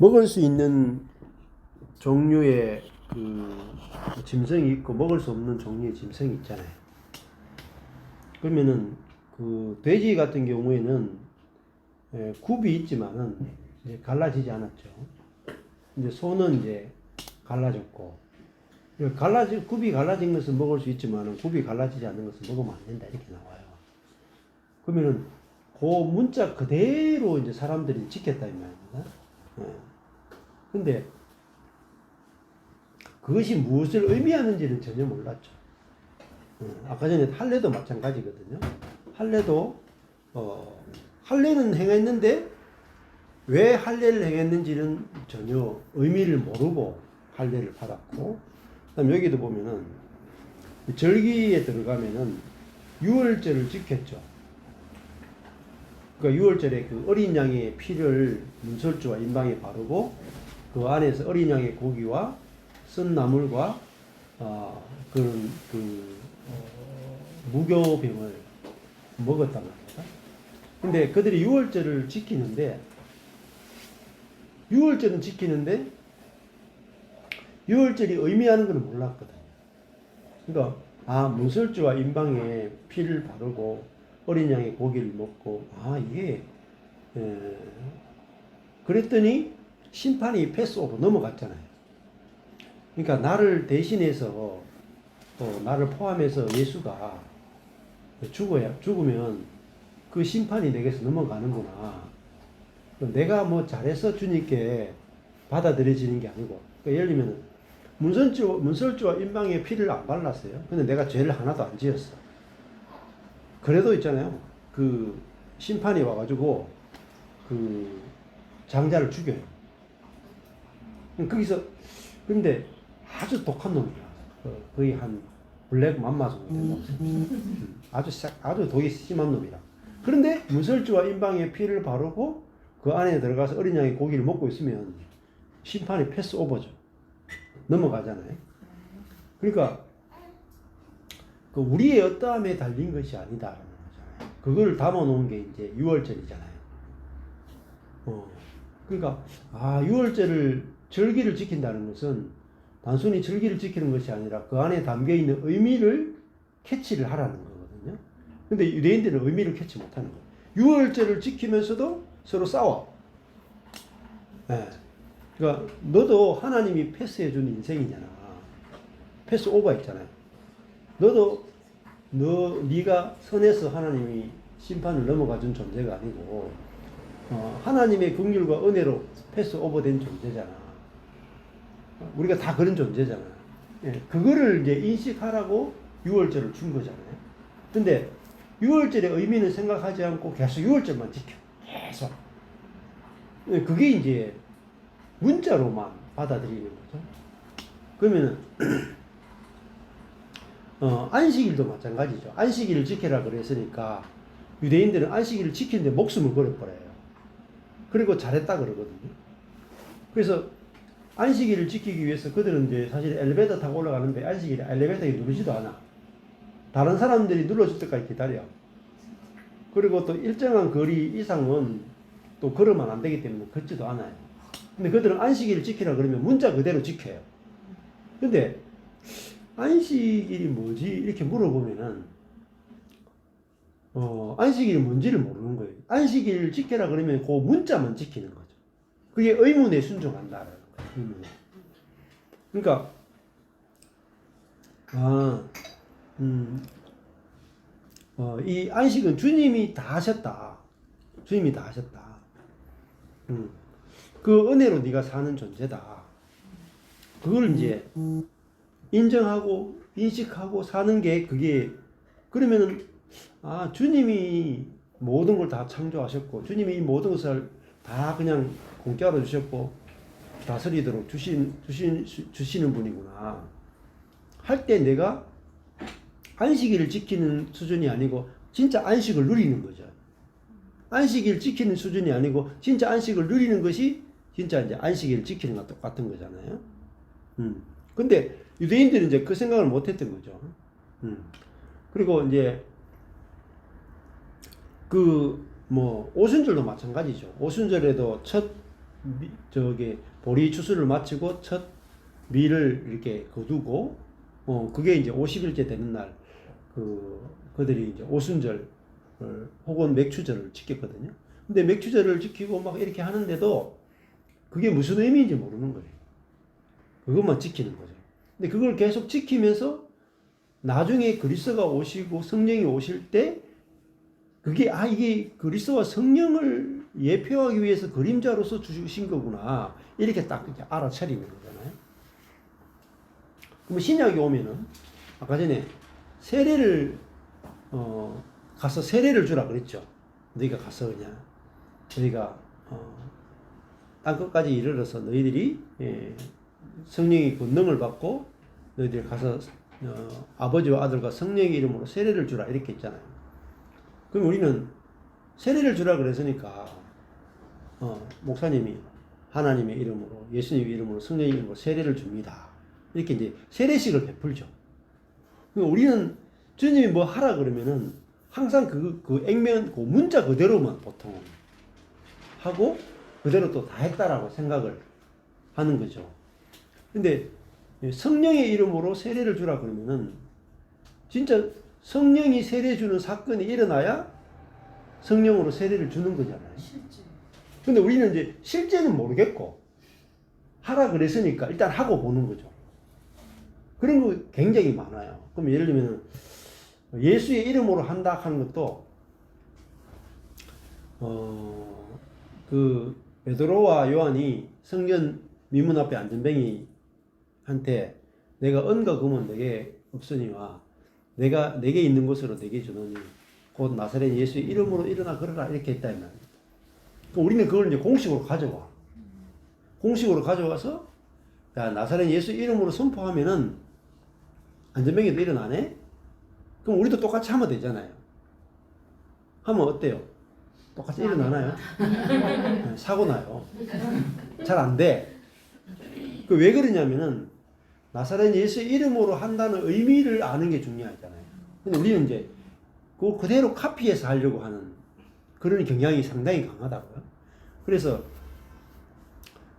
먹을 수 있는 종류의 그 짐승이 있고 먹을 수 없는 종류의 짐승이 있잖아요. 그러면은 그 돼지 같은 경우에는 굽이 있지만은 이제 갈라지지 않았죠. 이제 소는 이제 갈라졌고, 굽이 갈라진 것은 먹을 수 있지만은 굽이 갈라지지 않는 것은 먹으면 안 된다 이렇게 나와요. 그러면은 그 문자 그대로 이제 사람들이 지켰다 이 말입니다. 근데 그것이 무엇을 의미하는지는 전혀 몰랐죠. 아까 전에 할례도 마찬가지거든요. 할례도 할례는 행했는데 왜 할례를 행했는지는 전혀 의미를 모르고 할례를 받았고, 그다음 여기도 보면은 절기에 들어가면은 유월절을 지켰죠. 그러니까 유월절에 그 어린 양의 피를 문설주와 임방에 바르고 그 안에서 어린 양의 고기와 쓴 나물과 그런 무교병을 먹었단 말입니다. 근데 그들이 유월절을 지키는데 유월절이 의미하는 걸 몰랐거든요. 그러니까 문설주와 임방에 피를 바르고 어린 양의 고기를 먹고 이게 그랬더니 심판이 패스오버 넘어갔잖아요. 그러니까 나를 대신해서 또 나를 포함해서 예수가 죽으면 그 심판이 내게서 넘어가는구나. 내가 뭐 잘해서 주님께 받아들여지는 게 아니고, 그러니까 예를 들면 문설주와 임방에 피를 안 발랐어요. 근데 내가 죄를 하나도 안 지었어. 그래도 있잖아요. 그 심판이 와가지고 그 장자를 죽여요. 거기서 근데 아주 독한 놈이야. 거의 한 블랙 맘마 정도 된다고. 아주 독이 심한 놈이라. 그런데 문설주와 임방에 피를 바르고 그 안에 들어가서 어린 양의 고기를 먹고 있으면 심판이 패스 오버죠. 넘어가잖아요. 그러니까 그 우리의 어떠함에 달린 것이 아니다라는 거잖아요. 그걸 담아놓은 게 이제 유월절이잖아요. 그러니까 절기를 지킨다는 것은 단순히 절기를 지키는 것이 아니라 그 안에 담겨 있는 의미를 캐치를 하라는 거거든요. 근데 유대인들은 의미를 캐치 못하는 거예요. 유월절을 지키면서도 서로 싸워. 그러니까 너도 하나님이 패스해준 인생이잖아. 패스 오버 있잖아요. 네가 선해서 하나님이 심판을 넘어가준 존재가 아니고 하나님의 긍휼과 은혜로 패스 오버된 존재잖아. 우리가 다 그런 존재잖아. 그거를 이제 인식하라고 유월절을 준 거잖아요. 근데 유월절의 의미는 생각하지 않고 계속 유월절만 지켜. 계속. 그게 이제 문자로만 받아들이는 거죠. 그러면은 안식일도 마찬가지죠. 안식일을 지켜라 그랬으니까 유대인들은 안식일을 지키는데 목숨을 걸어버려요. 그리고 잘했다 그러거든요. 그래서 안식일을 지키기 위해서 그들은 이제 사실 엘리베이터 타고 올라가는데 안식일에 엘리베이터에 누르지도 않아. 다른 사람들이 눌러줄 때까지 기다려. 그리고 또 일정한 거리 이상은 또 걸으면 안 되기 때문에 걷지도 않아요. 근데 그들은 안식일을 지키라 그러면 문자 그대로 지켜요. 근데 안식일이 뭐지? 이렇게 물어보면은 안식일이 뭔지를 모르는 거예요. 안식일을 지켜라 그러면 그 문자만 지키는 거죠. 그게 의문에 순종한다라는 거예요. 그러니까 이 안식은 주님이 다 하셨다. 주님이 다 하셨다. 그 은혜로 네가 사는 존재다. 그걸 이제 인정하고 인식하고 사는 게 그게 그러면은 주님이 모든 걸 다 창조하셨고 주님이 이 모든 것을 다 그냥 공짜로 주셨고 다스리도록 주시는 분이구나 할 때 내가 안식일을 지키는 수준이 아니고 진짜 안식을 누리는 거죠. 안식일 지키는 수준이 아니고 진짜 안식을 누리는 것이 진짜 이제 안식일을 지키는 것과 똑같은 거잖아요. 근데 유대인들은 이제 그 생각을 못 했던 거죠. 그리고 이제 오순절도 마찬가지죠. 오순절에도 첫 저게 보리 추수를 마치고 첫 밀을 이렇게 거두고 그게 이제 50일째 되는 날 그들이 이제 오순절 혹은 맥추절을 지켰거든요. 근데 맥추절을 지키고 막 이렇게 하는데도 그게 무슨 의미인지 모르는 거예요. 그것만 지키는 거죠. 근데 그걸 계속 지키면서 나중에 그리스도가 오시고 성령이 오실 때 그게 이게 그리스도와 성령을 예표하기 위해서 그림자로서 주신 거구나 이렇게 딱 이제 알아차리는 거잖아요. 그럼 신약에 오면은 아까 전에 세례를 가서 세례를 주라 그랬죠. 너희가 가서 그냥 너희가 땅끝까지 이르러서 너희들이 성령의 권능을 받고 너희들이 가서 아버지와 아들과 성령의 이름으로 세례를 주라 이렇게 했잖아요. 그럼 우리는 세례를 주라 그랬으니까 목사님이 하나님의 이름으로 예수님의 이름으로 성령의 이름으로 세례를 줍니다. 이렇게 이제 세례식을 베풀죠. 우리는 주님이 뭐 하라 그러면은 항상 그 액면 그 문자 그대로만 보통 하고 그대로 또 다 했다라고 생각을 하는 거죠. 근데 성령의 이름으로 세례를 주라 그러면은 진짜 성령이 세례 주는 사건이 일어나야 성령으로 세례를 주는 거잖아요. 실제. 근데 우리는 이제 실제는 모르겠고 하라 그랬으니까 일단 하고 보는 거죠. 그런 거 굉장히 많아요. 그럼 예를 들면 예수의 이름으로 한다 하는 것도 그 베드로와 요한이 성전 미문 앞에 안전뱅이한테 내가 은과 금은 내게 없으니와 내가 내게 있는 곳으로 내게 주노니 곧 나사렛 예수의 이름으로 일어나 걸어라 이렇게 했다 이 말입니다. 우리는 그걸 이제 공식으로 가져와. 공식으로 가져와서 야 나사렛 예수 이름으로 선포하면은 안전뱅이도 일어나네? 그럼 우리도 똑같이 하면 되잖아요. 하면 어때요? 똑같이 일어나나요? 네, 사고 나요. 잘 안 돼. 그 왜 그러냐면은 나사렛 예수 이름으로 한다는 의미를 아는 게 중요하잖아요. 근데 우리는 이제 그 그대로 카피해서 하려고 하는 그런 경향이 상당히 강하다고요. 그래서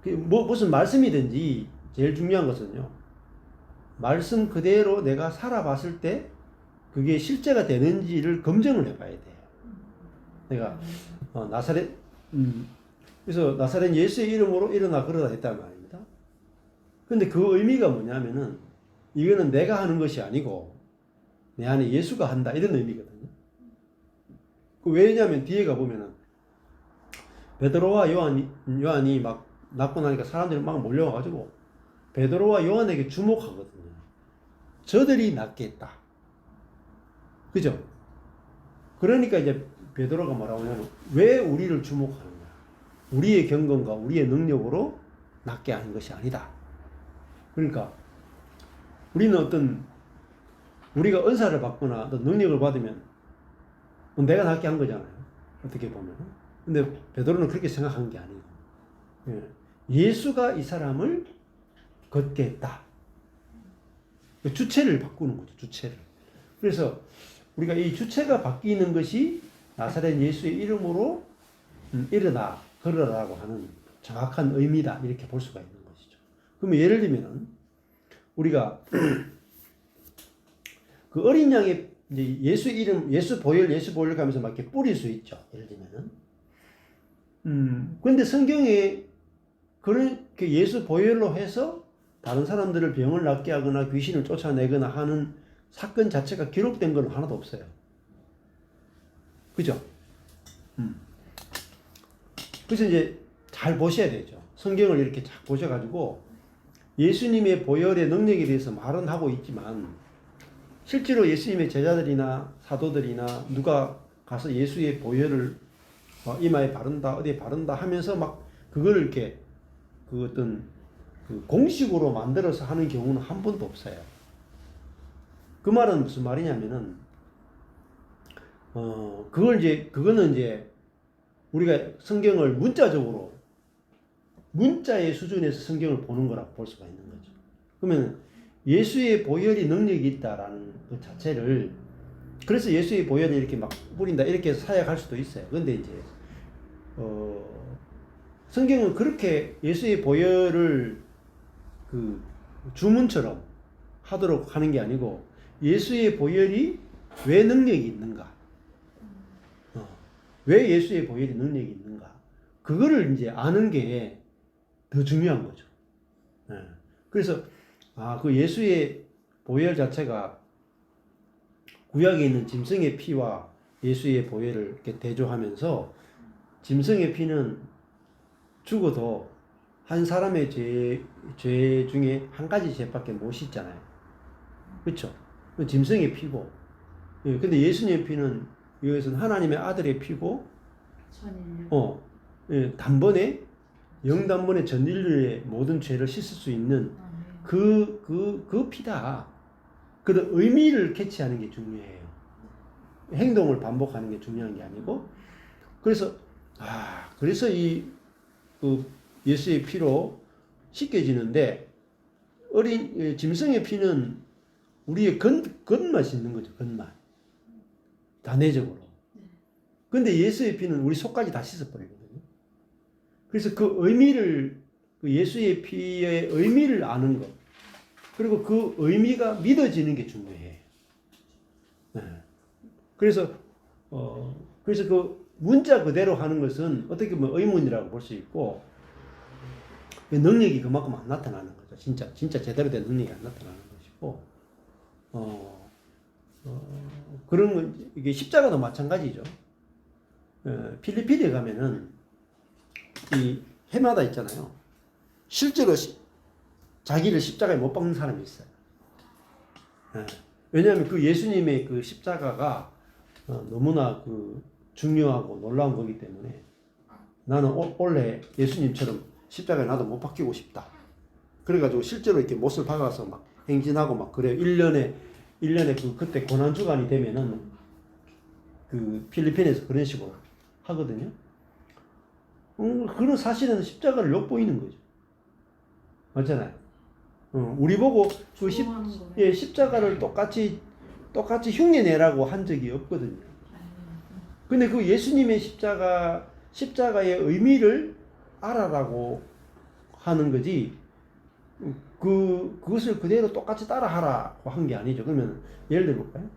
무슨 말씀이든지 제일 중요한 것은요. 말씀 그대로 내가 살아봤을 때 그게 실제가 되는지를 검증을 해봐야 돼요. 내가 그래서 나사렛 예수의 이름으로 일어나 걸어라 했단 말입니다. 근데 그 의미가 뭐냐면은 이거는 내가 하는 것이 아니고 내 안에 예수가 한다 이런 의미거든요. 왜냐하면 뒤에 가보면은 베드로와 요한이 막 낳고 나니까 사람들이 막 몰려와가지고 베드로와 요한에게 주목하거든요. 저들이 낫게 했다. 그죠? 그러니까 이제 베드로가 뭐라고 하냐면 왜 우리를 주목하느냐. 우리의 경건과 우리의 능력으로 낫게 하는 것이 아니다. 그러니까 우리는 우리가 은사를 받거나 어떤 능력을 받으면 내가 낫게 한 거잖아요. 어떻게 보면. 근데 베드로는 그렇게 생각한 게 아니에요. 예수가 이 사람을 걷게 했다. 주체를 바꾸는 거죠. 주체를. 그래서 우리가 이 주체가 바뀌는 것이 나사렛 예수의 이름으로 일어나 걸어라고 하는 정확한 의미다. 이렇게 볼 수가 있는 것이죠. 그러면 예를 들면 우리가 그 어린 양의 이제 예수 이름, 예수 보혈 가면서 막 이렇게 뿌릴 수 있죠. 예를 들면은. 근데 성경에 그렇게 예수 보혈로 해서 다른 사람들을 병을 낫게 하거나 귀신을 쫓아내거나 하는 사건 자체가 기록된 건 하나도 없어요. 그죠? 그래서 이제 잘 보셔야 되죠. 성경을 이렇게 잘 보셔가지고 예수님의 보혈의 능력에 대해서 말은 하고 있지만 실제로 예수님의 제자들이나 사도들이나 누가 가서 예수의 보혈을 이마에 바른다, 어디에 바른다 하면서 막 그걸 이렇게 그 어떤 그 공식으로 만들어서 하는 경우는 한 번도 없어요. 그 말은 무슨 말이냐면은 그거는 이제 우리가 성경을 문자의 수준에서 성경을 보는 거라고 볼 수가 있는 거죠. 그러면 예수의 보혈이 능력이 있다라는 그 자체를 그래서 예수의 보혈을 이렇게 막 뿌린다 이렇게 사역할 수도 있어요. 근데 이제 성경은 그렇게 예수의 보혈을 그 주문처럼 하도록 하는 게 아니고 예수의 보혈이 왜 능력이 있는가? 왜 예수의 보혈이 능력이 있는가? 그거를 이제 아는 게 더 중요한 거죠. 그래서 그 예수의 보혈 자체가 구약에 있는 짐승의 피와 예수의 보혈을 이렇게 대조하면서 짐승의 피는 죽어도 한 사람의 죄 중에 한 가지 죄밖에 못 씻잖아요. 그렇죠? 짐승의 피고. 근데 예수님의 피는 이것은 하나님의 아들의 피고, 단번에 영단번에 전 인류의 모든 죄를 씻을 수 있는 그 피다. 그런 의미를 캐치하는 게 중요해요. 행동을 반복하는 게 중요한 게 아니고, 그래서 예수의 피로 씻겨지는데, 짐승의 피는 우리의 겉만 씻는 거죠, 겉만. 단회적으로. 근데 예수의 피는 우리 속까지 다 씻어버리거든요. 그래서 그 의미를, 예수의 피의 의미를 아는 것, 그리고 그 의미가 믿어지는 게 중요해요. 그래서 그 문자 그대로 하는 것은 어떻게 보면 의문이라고 볼 수 있고, 능력이 그만큼 안 나타나는 거죠. 진짜 제대로 된 능력이 안 나타나는 것이고, 그런 건, 이게 십자가도 마찬가지죠. 필리핀에 가면은, 이 해마다 있잖아요. 실제로 자기를 십자가에 못 박는 사람이 있어요. 왜냐하면 그 예수님의 그 십자가가 너무나 그 중요하고 놀라운 거기 때문에 나는 원래 예수님처럼 십자가에 나도 못 박히고 싶다. 그래가지고 실제로 이렇게 못을 박아서 막 행진하고 막 그래요. 1년에 그때 고난주간이 되면은 그 필리핀에서 그런 식으로 하거든요. 그런 사실은 십자가를 엿보이는 거죠. 맞잖아요. 우리 보고 십자가를 똑같이 흉내내라고 한 적이 없거든요. 근데 그 예수님의 십자가의 의미를 알아라고 하는 거지, 그것을 그대로 똑같이 따라하라고 한 게 아니죠. 그러면 예를 들어볼까요?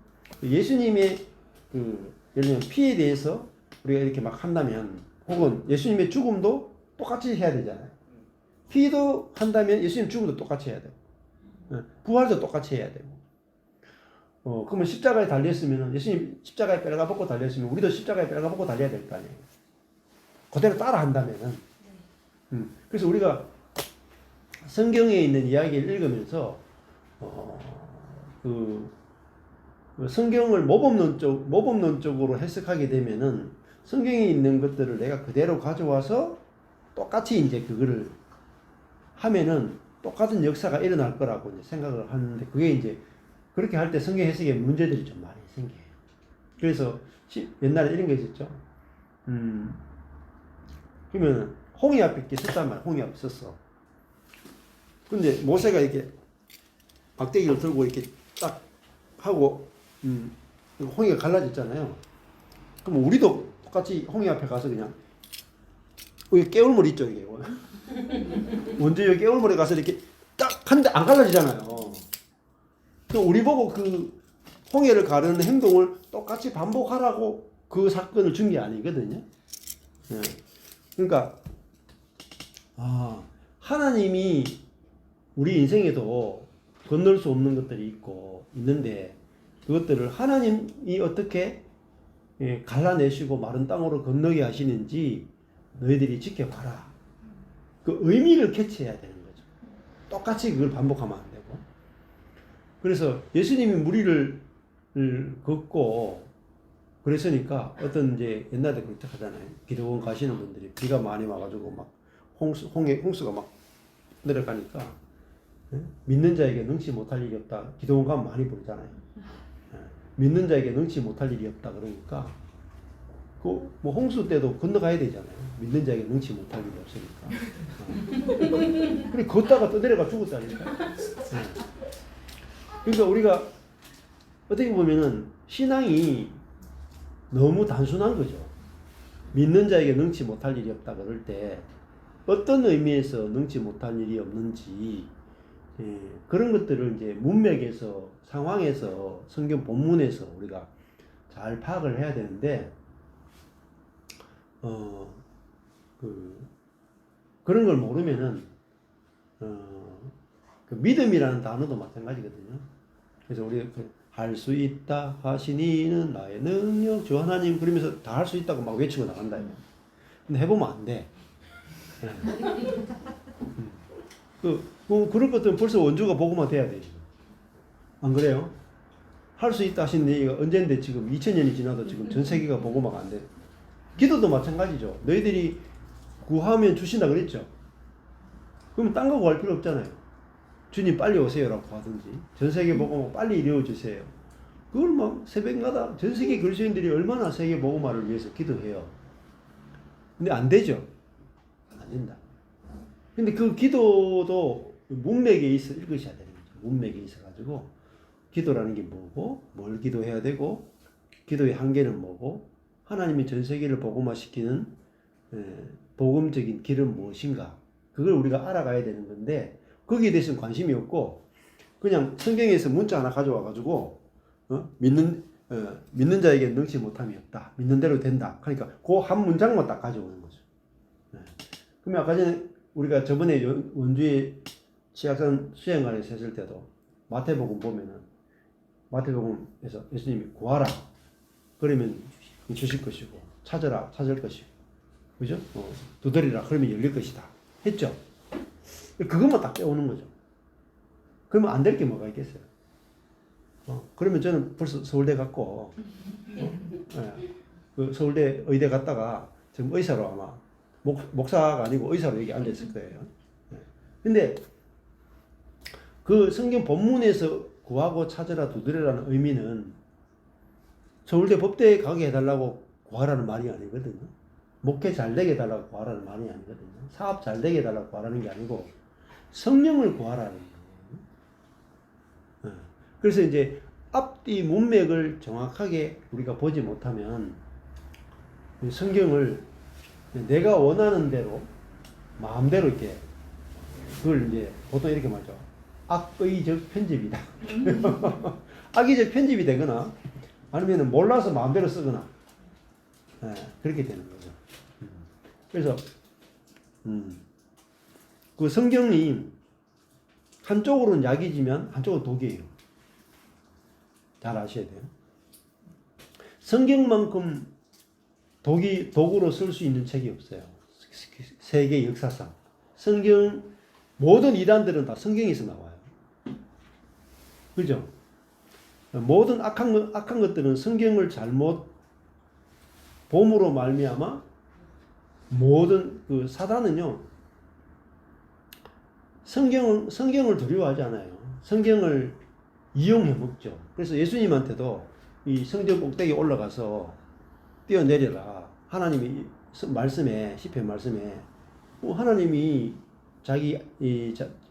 예수님의 예를 들면 피에 대해서 우리가 이렇게 막 한다면, 혹은 예수님의 죽음도 똑같이 해야 되잖아요. 피도 한다면 예수님 죽음도 똑같이 해야 되고, 부활도 똑같이 해야 되고. 그러면 십자가에 달렸으면, 예수님 십자가에 빨가벗고 달렸으면 우리도 십자가에 빨가벗고 달려야 될 거 아니에요. 그대로 따라 한다면은. 그래서 우리가 성경에 있는 이야기를 읽으면서 성경을 모범론적으로 해석하게 되면은 성경에 있는 것들을 내가 그대로 가져와서 똑같이 이제 그거를 하면은 똑같은 역사가 일어날 거라고 이제 생각을 하는데, 그게 이제 그렇게 할 때 성경 해석에 문제들이 좀 많이 생겨요. 그래서 옛날에 이런 게 있었죠. 그러면 홍해 앞에 이렇게 섰단 말이야. 홍해 앞에 섰어. 근데 모세가 이렇게 막대기를 들고 이렇게 딱 하고 홍해가 갈라졌잖아요. 그럼 우리도 똑같이 홍해 앞에 가서 그냥 여기 깨울물 있죠, 이게. 먼저 여기 깨울물에 가서 이렇게 딱 하는데 안 갈라지잖아요. 그럼 우리 보고 그 홍해를 가르는 행동을 똑같이 반복하라고 그 사건을 준 게 아니거든요. 그러니까 하나님이 우리 인생에도 건널 수 없는 것들이 있는데, 그것들을 하나님이 어떻게 갈라내시고 마른 땅으로 건너게 하시는지 너희들이 지켜봐라. 그 의미를 캐치해야 되는 거죠. 똑같이 그걸 반복하면 안 되고. 그래서 예수님이 무리를 걷고 그랬으니까, 어떤 이제 옛날에 그렇게 하잖아요. 기도원 가시는 분들이 비가 많이 와가지고 막 홍수가 막 내려가니까, 믿는 자에게 능치 못할 일이 없다. 기도원 가면 많이 부르잖아요. 믿는 자에게 능치 못할 일이 없다. 그러니까 뭐 홍수 때도 건너가야 되잖아요. 믿는 자에게 능치 못할 일이 없으니까. 그래 걷다가 떠내려가 죽었다니까. 그러니까 우리가 어떻게 보면은 신앙이 너무 단순한 거죠. 믿는 자에게 능치 못할 일이 없다 그럴 때 어떤 의미에서 능치 못할 일이 없는지 예, 그런 것들을 이제 문맥에서 상황에서 성경 본문에서 우리가 잘 파악을 해야 되는데 그런 걸 모르면은 그 믿음이라는 단어도 마찬가지거든요. 그래서 우리 할 수 있다 하시니는 나의 능력 주 하나님 그러면서 다 할 수 있다고 막 외치고 나간다. 근데 해보면 안 돼. 그럴 것들은 벌써 원주가 보고만 돼야 돼. 안 그래요? 할 수 있다 하시는 얘기가 언젠데 지금 2000년이 지나도 지금 전 세계가 보고만 안 돼. 기도도 마찬가지죠. 너희들이 구하면 주신다 그랬죠. 그럼 딴 거 구할 필요 없잖아요. 주님 빨리 오세요라고 하든지 전 세계 복음을 빨리 이루어 주세요. 그걸 막 새벽마다 전 세계 그리스도인들이 얼마나 세계 복음화를 위해서 기도해요. 근데 안 되죠. 안 된다. 근데 그 기도도 문맥에 있어 읽으셔야 되는 거죠. 문맥에 있어 가지고 기도라는 게 뭐고 뭘 기도해야 되고 기도의 한계는 뭐고 하나님이 전 세계를 복음화시키는 복음적인 길은 무엇인가 그걸 우리가 알아가야 되는 건데 거기에 대해서는 관심이 없고 그냥 성경에서 문자 하나 가져와 가지고 믿는 자에게 능치 못함이 없다. 믿는 대로 된다. 그러니까 그 한 문장만 딱 가져오는 거죠. 그러면 아까 전에 우리가 저번에 원주에 치악산 수행관에서 했을 때도 마태복음 보면은 마태복음에서 예수님이 구하라 그러면 주실 것이고 찾으라 찾을 것이고 그죠? 두드리라 그러면 열릴 것이다 했죠. 그것만 딱 빼오는 거죠. 그러면 안 될 게 뭐가 있겠어요? 그러면 저는 벌써 서울대 갔고 그 서울대 의대 갔다가 지금 의사로 아마 목사가 아니고 의사로 여기 앉아있을 거예요. 근데 그 성경 본문에서 구하고 찾으라 두드리라는 의미는 서울대 법대에 가게 해달라고 구하라는 말이 아니거든요. 목회 잘 되게 해달라고 구하라는 말이 아니거든요. 사업 잘 되게 해달라고 구하라는 게 아니고 성령을 구하라는 거예요. 그래서 이제 앞뒤 문맥을 정확하게 우리가 보지 못하면 성경을 내가 원하는 대로 마음대로 이렇게 그걸 이제 보통 이렇게 말하죠. 악의적 편집이다. 악의적 편집이 되거나 아니면 몰라서 마음대로 쓰거나 그렇게 되는 거죠. 그래서 그 성경이 한쪽으로는 약이지만 한쪽은 독이에요. 잘 아셔야 돼요. 성경만큼 독으로 쓸 수 있는 책이 없어요. 세계 역사상. 성경 모든 이단들은 다 성경에서 나와요. 그죠? 모든 악한 것들은 성경을 잘못 봄으로 말미암아 모든 그 사단은요 성경을 두려워하지 않아요. 성경을 이용해 먹죠. 그래서 예수님한테도 이 성전 꼭대기에 올라가서 뛰어내려라. 하나님이 말씀에 시편 말씀에 하나님이 자기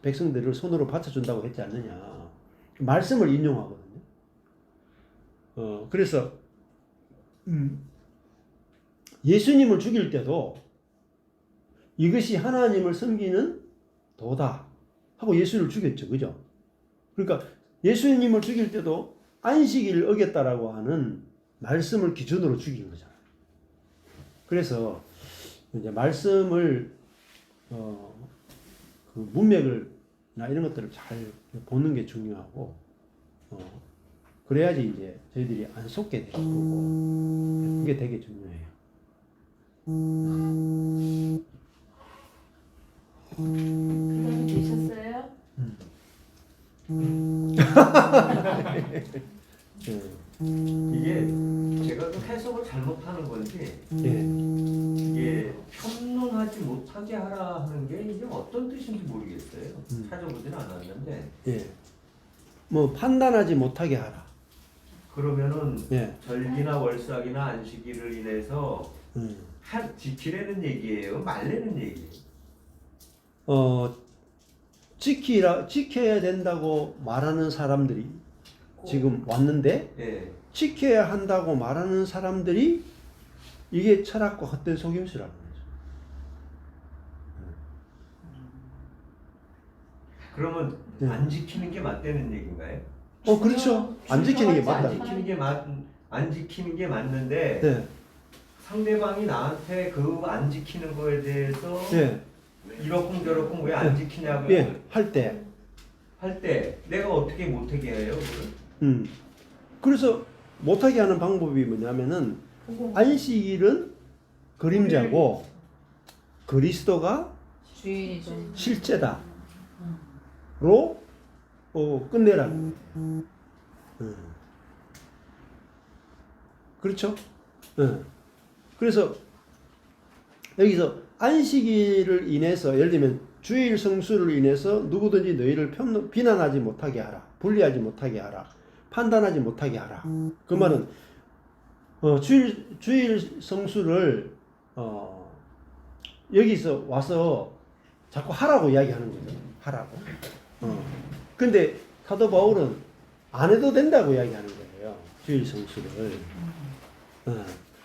백성들을 손으로 받쳐준다고 했지 않느냐. 말씀을 인용하거든요. 그래서 예수님을 죽일 때도 이것이 하나님을 섬기는 도다 하고 예수를 죽였죠. 그죠? 그러니까 예수님을 죽일 때도 안식일을 어겼다라고 하는 말씀을 기준으로 죽인 거잖아요. 그래서 이제 말씀을 그 문맥을나 이런 것들을 잘 보는 게 중요하고 그래야지 이제 저희들이 안 속게 되는 거고 그게 되게 중요해요. 그럼 되셨어요? 이게 제가 그 해석을 잘못하는 건지 이게 평론하지 못하게 하라 하는 게 이게 어떤 뜻인지 모르겠어요. 찾아보지는 않았는데 뭐 판단하지 못하게 하라. 그러면은 절기나 월삭이나 안식일을 인해서 지키라는 얘기예요? 말라는 얘기예요? 지켜야 된다고 말하는 사람들이 지금 왔는데 지켜야 한다고 말하는 사람들이 이게 철학과 헛된 속임수라는 거죠. 그러면 네. 안 지키는 게 맞다는 얘기인가요? 그렇죠. 안 지키는 게 맞다. 안 지키는 게 맞는데 네. 상대방이 나한테 그 안 지키는 거에 대해서 네. 이러쿵저러쿵 왜 안 지키냐고 예, 할 때. 할 때 내가 어떻게 못하게 해요? 그걸? 그래서 못하게 하는 방법이 뭐냐면은 보고 안식일은 그림자고 그리스도가 주인이죠. 실제다로 끝내라는 거예요. 그렇죠? 그래서 여기서 안식일을 인해서 예를 들면 주일 성수를 인해서 누구든지 너희를 비난하지 못하게 하라, 분리하지 못하게 하라, 판단하지 못하게 하라. 그 말은 주일 성수를 여기서 와서 자꾸 하라고 이야기하는 거죠. 하라고. 근데 사도 바울은 안 해도 된다고 이야기하는 거예요. 주일 성수를.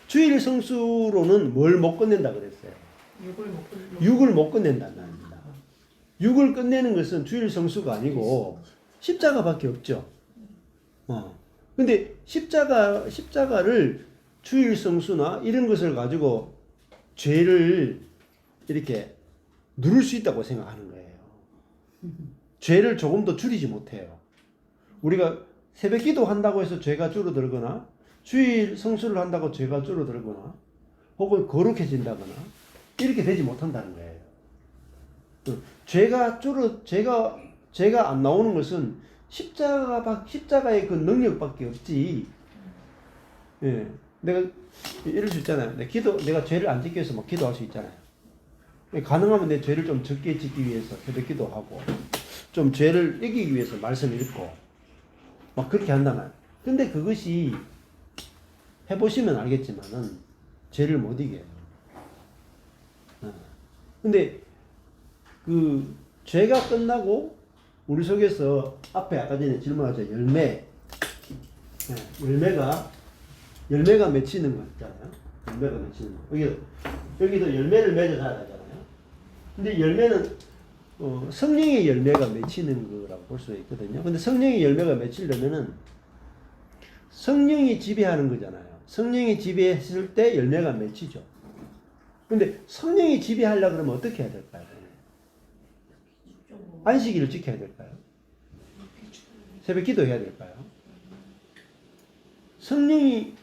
주일 성수로는 뭘 못 끝낸다 그랬어요. 육을 못 끝낸다는 말입니다. 육을 끝내는 것은 주일 성수가 아니고 십자가밖에 없죠. 근데 십자가를 주일 성수나 이런 것을 가지고 죄를 이렇게 누를 수 있다고 생각하는 거예요. 죄를 조금 더 줄이지 못해요. 우리가 새벽 기도 한다고 해서 죄가 줄어들거나 주일 성수를 한다고 죄가 줄어들거나 혹은 거룩해진다거나 이렇게 되지 못한다는 거예요. 죄가 안 나오는 것은 십자가의 그 능력밖에 없지. 예. 내가 이럴 수 있잖아요. 내가 죄를 안 지키 위해서 막 기도할 수 있잖아요. 가능하면 내 죄를 좀 적게 지키기 위해서 새벽 기도하고 좀 죄를 이기기 위해서 말씀을 읽고 막 그렇게 한다면. 근데 그것이 해보시면 알겠지만은 죄를 못 이겨요. 근데 그 죄가 끝나고 우리 속에서 앞에 아까 전에 질문하셨죠. 열매가 맺히는 거 있잖아요. 열매가 맺히는 거. 여기도 열매를 맺어야 하잖아요. 근데 열매는 성령의 열매가 맺히는 거라고 볼 수 있거든요. 근데 성령의 열매가 맺히려면은 성령이 지배하는 거잖아요. 성령이 지배했을 때 열매가 맺히죠. 근데 성령이 지배하려고 그러면 어떻게 해야 될까요? 안식일을 지켜야 될까요? 새벽 기도해야 될까요? 성령이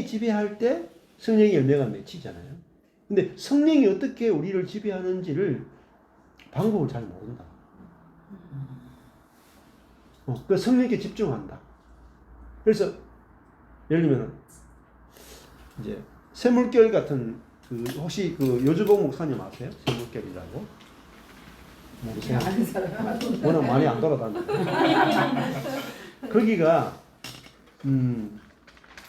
지배할 때 성령의 열매가 맺히잖아요. 근데 성령이 어떻게 우리를 지배하는지를 방법을 잘 모른다. 그 성령께 집중한다. 그래서 예를 들면 이제 샘물결 같은 혹시 요주봉 목사님 아세요? 샘물결이라고? 모르세요? 워낙 많이 안 돌아다녀요. 거기가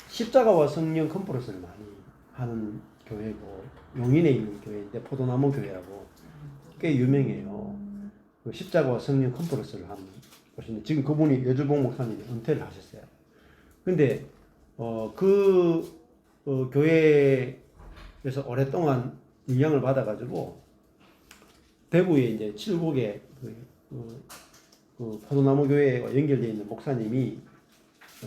십자가와 성령 컨퍼런스를 많이 하는 교회고 용인에 있는 교회인데 포도나무 교회라고 꽤 유명해요. 그 십자가와 성령 컨퍼런스를 하는 곳인데 지금 그분이 여주봉 목사님이 은퇴를 하셨어요. 근데 교회에서 오랫동안 영향을 받아가지고 대구에 이제 칠곡에 그 포도나무 교회와 연결되어 있는 목사님이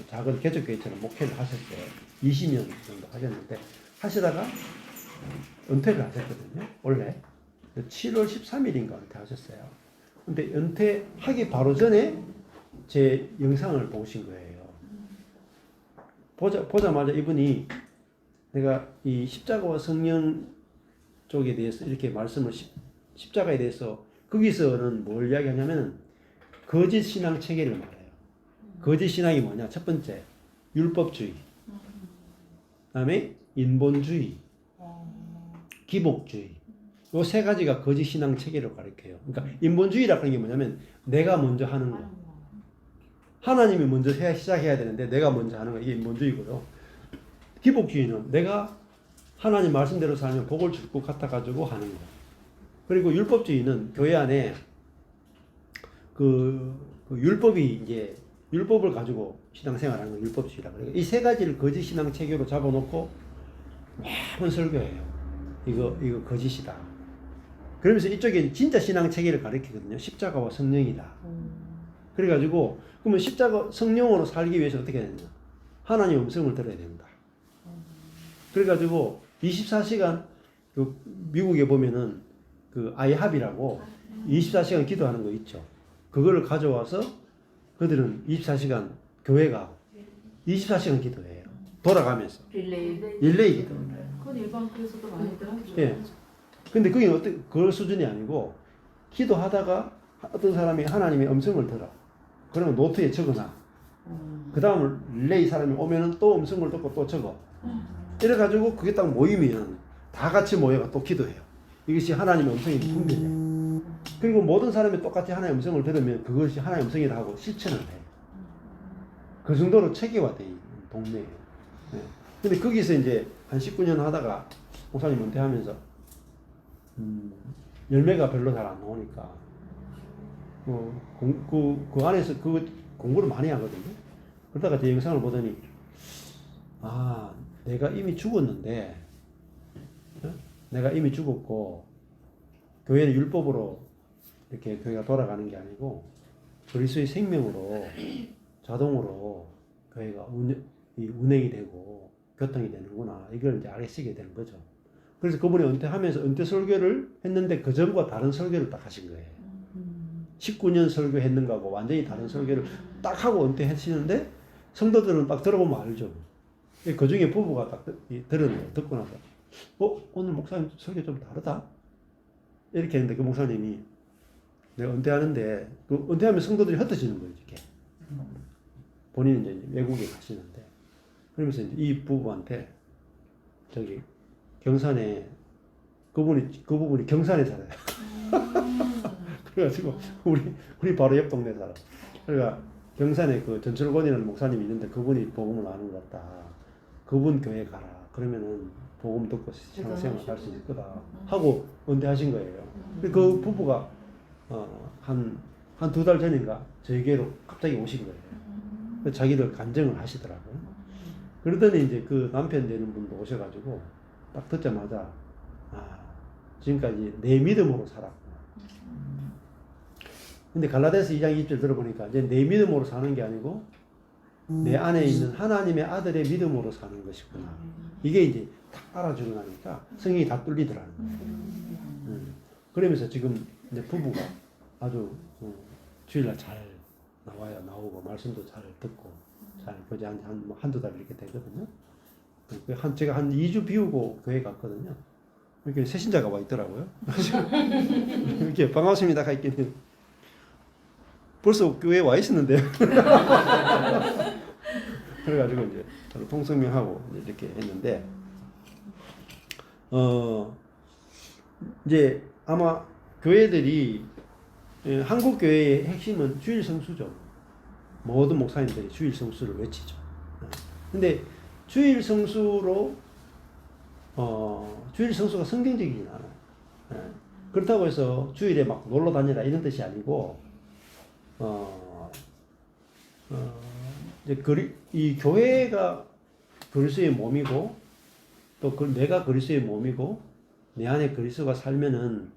작은 개척교회처럼 목회를 하셨어요. 20년 정도 하셨는데 하시다가 은퇴를 하셨거든요. 원래 7월 13일인가 은퇴하셨어요. 근데 은퇴하기 바로 전에 제 영상을 보신 거예요. 보자마자 이분이 내가 이 십자가와 성령 쪽에 대해서 이렇게 말씀을 십자가에 대해서 거기서는 뭘 이야기하냐면 거짓 신앙 체계를 말해요. 거짓 신앙이 뭐냐? 첫 번째 율법주의, 그다음에 인본주의, 기복주의. 이 세 가지가 거짓 신앙 체계를 가리켜요. 그러니까 인본주의라는 게 뭐냐면 내가 먼저 하는 거. 하나님이 먼저 시작해야 되는데 내가 먼저 하는 거, 이게 인본주의고요. 기복주의는 내가 하나님 말씀대로 살면 복을 줄 것 같아 가지고 하는 거. 그리고 율법주의는 교회 안에 그 율법이 이제 율법을 가지고 신앙생활하는 거 율법주의라 그래요. 이 세 가지를 거짓 신앙 체계로 잡아놓고 매번 설교해요. 이거 거짓이다. 그러면서 이쪽에 진짜 신앙 체계를 가르치거든요. 십자가와 성령이다. 그래가지고 그러면 십자가 성령으로 살기 위해서 어떻게 해야 되냐? 하나님 음성을 들어야 된다. 그래가지고 24시간 그 미국에 보면은 그 아이합이라고 24시간 기도하는 거 있죠. 그거를 가져와서 그들은 24시간 교회가 24시간 기도해요. 돌아가면서 릴레이 기도. 그건 일반 교회에서도 많이들 하죠. 예. 근데 그게 그 수준이 아니고 기도하다가 어떤 사람이 하나님의 음성을 들어. 그러면 노트에 적어놔. 그 다음을 릴레이 사람이 오면은 또 음성을 듣고 또 적어. 이래가지고 그게 딱 모이면 다 같이 모여가 또 기도해요. 이것이 하나님의 음성이 분별해. 그리고 모든 사람이 똑같이 하나님의 음성을 들으면 그것이 하나님의 음성이라 하고 실천을 해. 그 정도로 체계화돼 있는 동네예요. 네. 근데 거기서 이제 한 19년 하다가 목사님 은퇴하면서 열매가 별로 잘 안 나오니까 그 안에서 그 공부를 많이 하거든요. 그러다가 제 영상을 보더니 내가 이미 죽었는데 내가 이미 죽었고 교회는 율법으로 이렇게 교회가 돌아가는 게 아니고 그리스도의 생명으로 자동으로 교회가 운행이 되고 교통이 되는구나. 이걸 이제 알아채게 되는 거죠. 그래서 그분이 은퇴하면서 은퇴 설교를 했는데 그 전과 다른 설교를 딱 하신 거예요. 19년 설교했는가 하고 완전히 다른 설교를 딱 하고 은퇴하시는데 성도들은 딱 들어보면 알죠. 그 중에 부부가 딱 들었네요. 듣고 나서 오늘 목사님 설교 좀 다르다? 이렇게 했는데 그 목사님이 내가 은퇴하는데 그 은퇴하면 성도들이 흩어지는 거예요. 이렇게. 본인은 이제 외국에 가시는데 그러면서 이제 이 부부한테 저기 경산에 그분이 경산에 살아요. 그래가지고 우리 바로 옆 동네 살아. 그러니까 경산에 그 전철권이라는 목사님이 있는데 그분이 복음을 아는 것 같다. 그분 교회 가라. 그러면은 복음 듣고 신앙생활 할 수 있을 거다. 하고 은퇴하신 거예요. 그 부부가 한 두 달 전인가 저에게로 갑자기 오신 거예요. 자기들 간증을 하시더라고요. 그러더니 이제 그 남편 되는 분도 오셔가지고 딱 듣자마자 지금까지 내 믿음으로 살았구나. 근데 갈라디아서 2장 2절 들어보니까 이제 내 믿음으로 사는 게 아니고 내 안에 있는 하나님의 아들의 믿음으로 사는 것이구나. 이게 이제 딱 알아주고 나니까 성경이 다 뚫리더라는 거예요. 그러면서 지금 이제 부부가 아주 주일날 잘 나오고 말씀도 잘 듣고 잘 거의 한두 달 이렇게 되거든요. 제가 한 2주 비우고 교회 갔거든요. 이렇게 새신자가 와 있더라고요. 이렇게 반갑습니다. 가 있기는 벌써 교회에 와 있었는데. 그래가지고 이제 통성명하고 이렇게 했는데, 이제 아마 교회들이 한국 교회의 핵심은 주일 성수죠. 모든 목사님들이 주일 성수를 외치죠. 근데 주일 성수로 주일 성수가 성경적이진 않아요. 그렇다고 해서 주일에 막 놀러 다니라 이런 뜻이 아니고 이제 이 교회가 그리스도의 몸이고 또 내가 그리스도의 몸이고 내 안에 그리스도가 살면은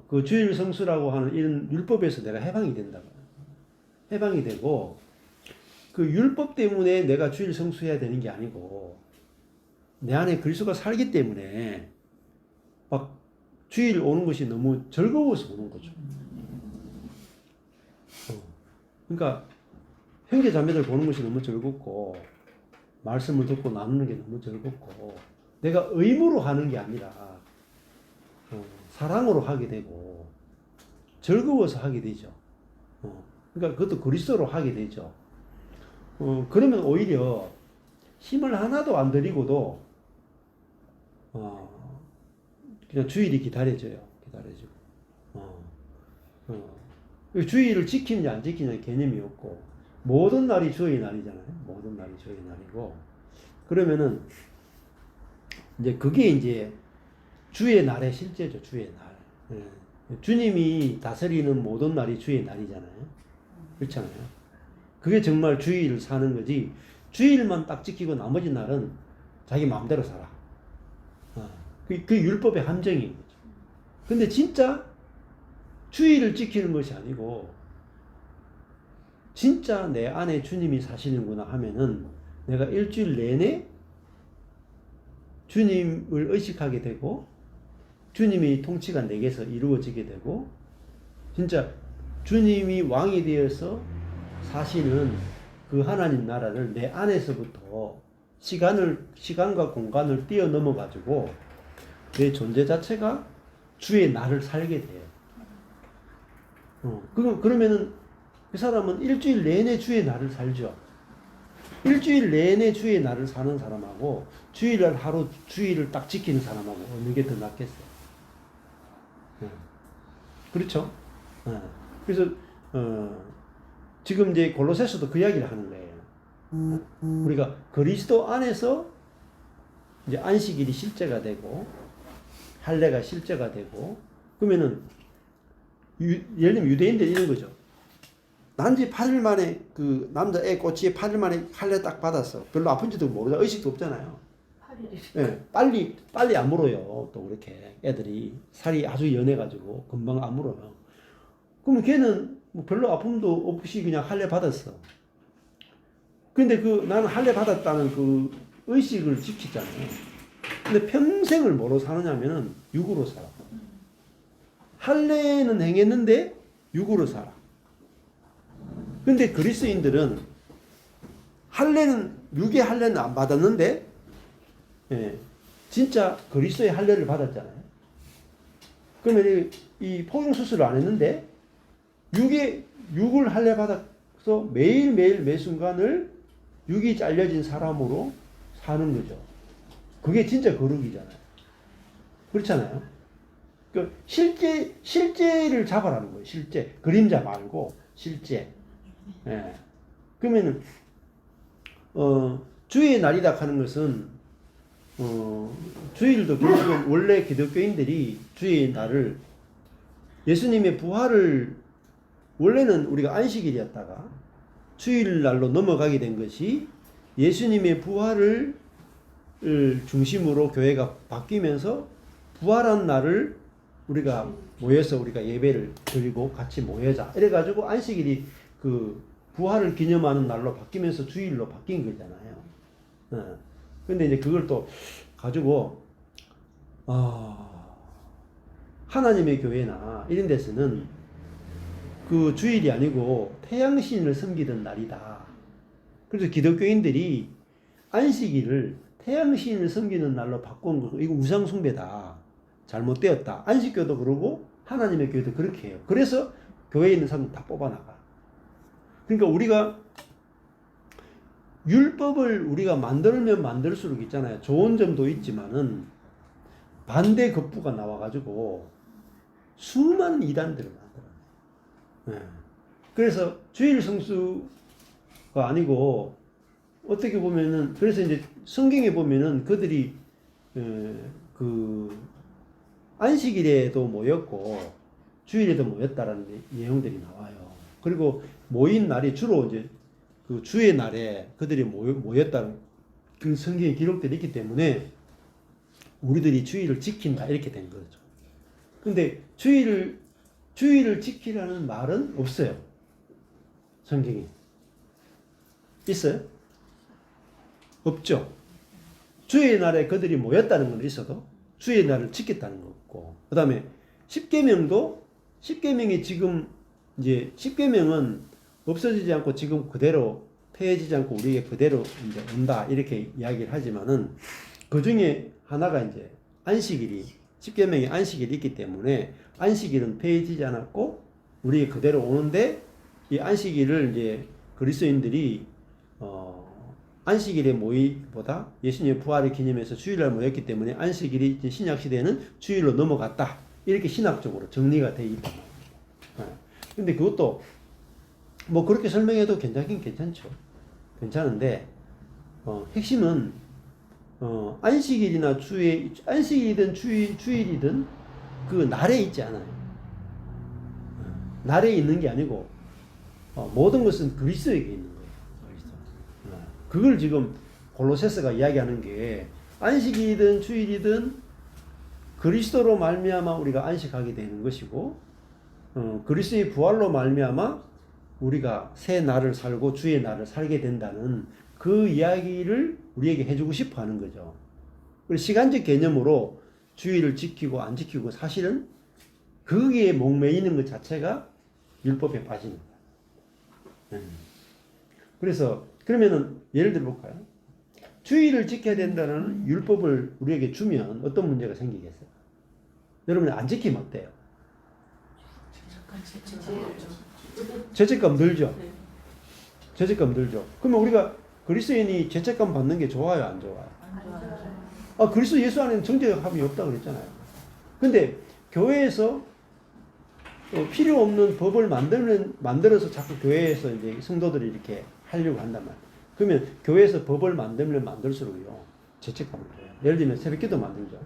그 주일 성수라고 하는 이런 율법에서 내가 해방이 된다. 해방이 되고 그 율법 때문에 내가 주일 성수해야 되는 게 아니고 내 안에 그리스도가 살기 때문에 막 주일 오는 것이 너무 즐거워서 오는 거죠. 그러니까 형제 자매들 보는 것이 너무 즐겁고 말씀을 듣고 나누는 게 너무 즐겁고 내가 의무로 하는 게 아니라 사랑으로 하게 되고 즐거워서 하게 되죠. 그러니까 그것도 그리스도로 하게 되죠. 그러면 오히려 힘을 하나도 안 들이고도 그냥 주일이 기다려지고 주일을 지키느냐 안 지키느냐 개념이 없고 모든 날이 주의 날이잖아요. 모든 날이 주의 날이고 그러면은 이제 그게 이제 주의 날의 실제죠. 주의 날. 주님이 다스리는 모든 날이 주의 날이잖아요. 그렇잖아요. 그게 정말 주일을 사는 거지. 주일만 딱 지키고 나머지 날은 자기 마음대로 살아. 그 율법의 함정인 거죠. 근데 진짜 주의를 지키는 것이 아니고 진짜 내 안에 주님이 사시는구나 하면은 내가 일주일 내내 주님을 의식하게 되고 주님이 통치가 내게서 이루어지게 되고 진짜 주님이 왕이 되어서 사시는 그 하나님 나라를 내 안에서부터 시간과 공간을 뛰어넘어 가지고 내 존재 자체가 주의 나를 살게 돼요. 그러면은 그 사람은 일주일 내내 주의 나를 살죠. 일주일 내내 주의 나를 사는 사람하고 주일날 하루 주일을 딱 지키는 사람하고 어느 게 더 낫겠어요? 그렇죠? 그래서 지금 이제 골로새서도 그 이야기를 하는 거예요. 우리가 그리스도 안에서 이제 안식일이 실제가 되고 할례가 실제가 되고 그러면은 예를 들면 유대인들이 이런 거죠. 난지 8일 만에 그 남자애 꼬치에 8일 만에 할례 딱 받았어. 별로 아픈지도 모르잖아. 의식도 없잖아요. 8일이. 예, 빨리 안 물어요. 또 그렇게 애들이 살이 아주 연해가지고 금방 안 물어요. 그러면 걔는 뭐 별로 아픔도 없이 그냥 할례 받았어. 근데 나는 할례 받았다는 그 의식을 지키잖아요. 근데 평생을 뭐로 사느냐면은 육으로 살아. 할례는 행했는데 육으로 살아. 근데 그리스도인들은 육의 할례는 안 받았는데 진짜 그리스도의 할례를 받았잖아요. 그러면 이 포용 수술을 안 했는데 육을 할례 받아서 매일매일 매 순간을 육이 잘려진 사람으로 사는 거죠. 그게 진짜 거룩이잖아요. 그렇잖아요. 그 실제를 잡아라는 거예요. 실제. 그림자 말고 실제. 예. 그러면은 주의 날이다 하는 것은 주일도 결국은 원래 기독교인들이 주의 날을 예수님의 부활을 원래는 우리가 안식일이었다가 주일날로 넘어가게 된 것이 예수님의 부활을 중심으로 교회가 바뀌면서 부활한 날을 우리가 모여서 우리가 예배를 드리고 같이 모여자 이래가지고 안식일이 그 부활을 기념하는 날로 바뀌면서 주일로 바뀐 거잖아요. 근데 이제 그걸 또 가지고 하나님의 교회나 이런 데서는 그 주일이 아니고 태양신을 섬기던 날이다. 그래서 기독교인들이 안식일을 태양신을 섬기는 날로 바꾼 거 이거 우상 숭배다. 잘못되었다. 안식교도 그러고 하나님의 교회도 그렇게 해요. 그래서 교회에 있는 사람 다 뽑아나가. 그러니까 우리가 율법을 우리가 만들면 만들수록 있잖아요. 좋은 점도 있지만은 반대 급부가 나와가지고 수많은 이단들을 만들어요. 그래서 주일 성수가 아니고 어떻게 보면은 그래서 이제 성경에 보면은 그들이 그 안식일에도 모였고 주일에도 모였다라는 내용들이 나와요. 그리고 모인 날이 주로 이제 그 주의 날에 그들이 모였다는 그 성경의 기록들이 있기 때문에 우리들이 주일을 지킨다 이렇게 된 거죠. 근데 주일을 지키라는 말은 없어요. 성경에. 있어요? 없죠. 주의 날에 그들이 모였다는 건 있어도 주의 날을 지켰다는 거 없고. 그다음에 십계명이 지금 이제 십계명은 없어지지 않고 지금 그대로 폐해지지 않고 우리에게 그대로 이제 온다 이렇게 이야기를 하지만은 그 중에 하나가 이제 안식일이 십계명에 안식일이 있기 때문에 안식일은 폐해지지 않았고 우리에게 그대로 오는데 이 안식일을 이제 그리스도인들이 안식일의 모이보다 예수님의 부활을 기념해서 주일날 모였기 때문에 안식일이 이제 신약 시대에는 주일로 넘어갔다 이렇게 신학적으로 정리가 돼 있다. 근데 그것도 뭐 그렇게 설명해도 괜찮긴 괜찮죠. 괜찮은데 핵심은 안식일이나 안식일이든 주일이든 그 날에 있지 않아요. 날에 있는 게 아니고 모든 것은 그리스도에게 있는 거예요. 그걸 지금 골로새서가 이야기하는 게 안식일이든 주일이든 그리스도로 말미암아 우리가 안식하게 되는 것이고 그리스도의 부활로 말미암아 우리가 새 날을 살고 주의 날을 살게 된다는 그 이야기를 우리에게 해주고 싶어 하는 거죠. 그리고 시간적 개념으로 주의를 지키고 안 지키고 사실은 거기에 목매이는 것 자체가 율법에 빠지는 거예요. 그래서 그러면은 예를 들어 볼까요? 주의를 지켜야 된다는 율법을 우리에게 주면 어떤 문제가 생기겠어요? 여러분이 안 지키면 어때요? 죄책감 들죠? 죄책감 들죠? 그러면 우리가 그리스도인이 죄책감 받는 게 좋아요, 안 좋아요? 아, 그리스도 예수 안에는 정죄함이 없다고 그랬잖아요. 근데 교회에서 필요 없는 법을 만들어서 자꾸 교회에서 이제 성도들이 이렇게 하려고 한단 말이에요. 그러면 교회에서 법을 만들면 만들수록요, 죄책감을 줘요. 예를 들면 새벽 기도 만들죠.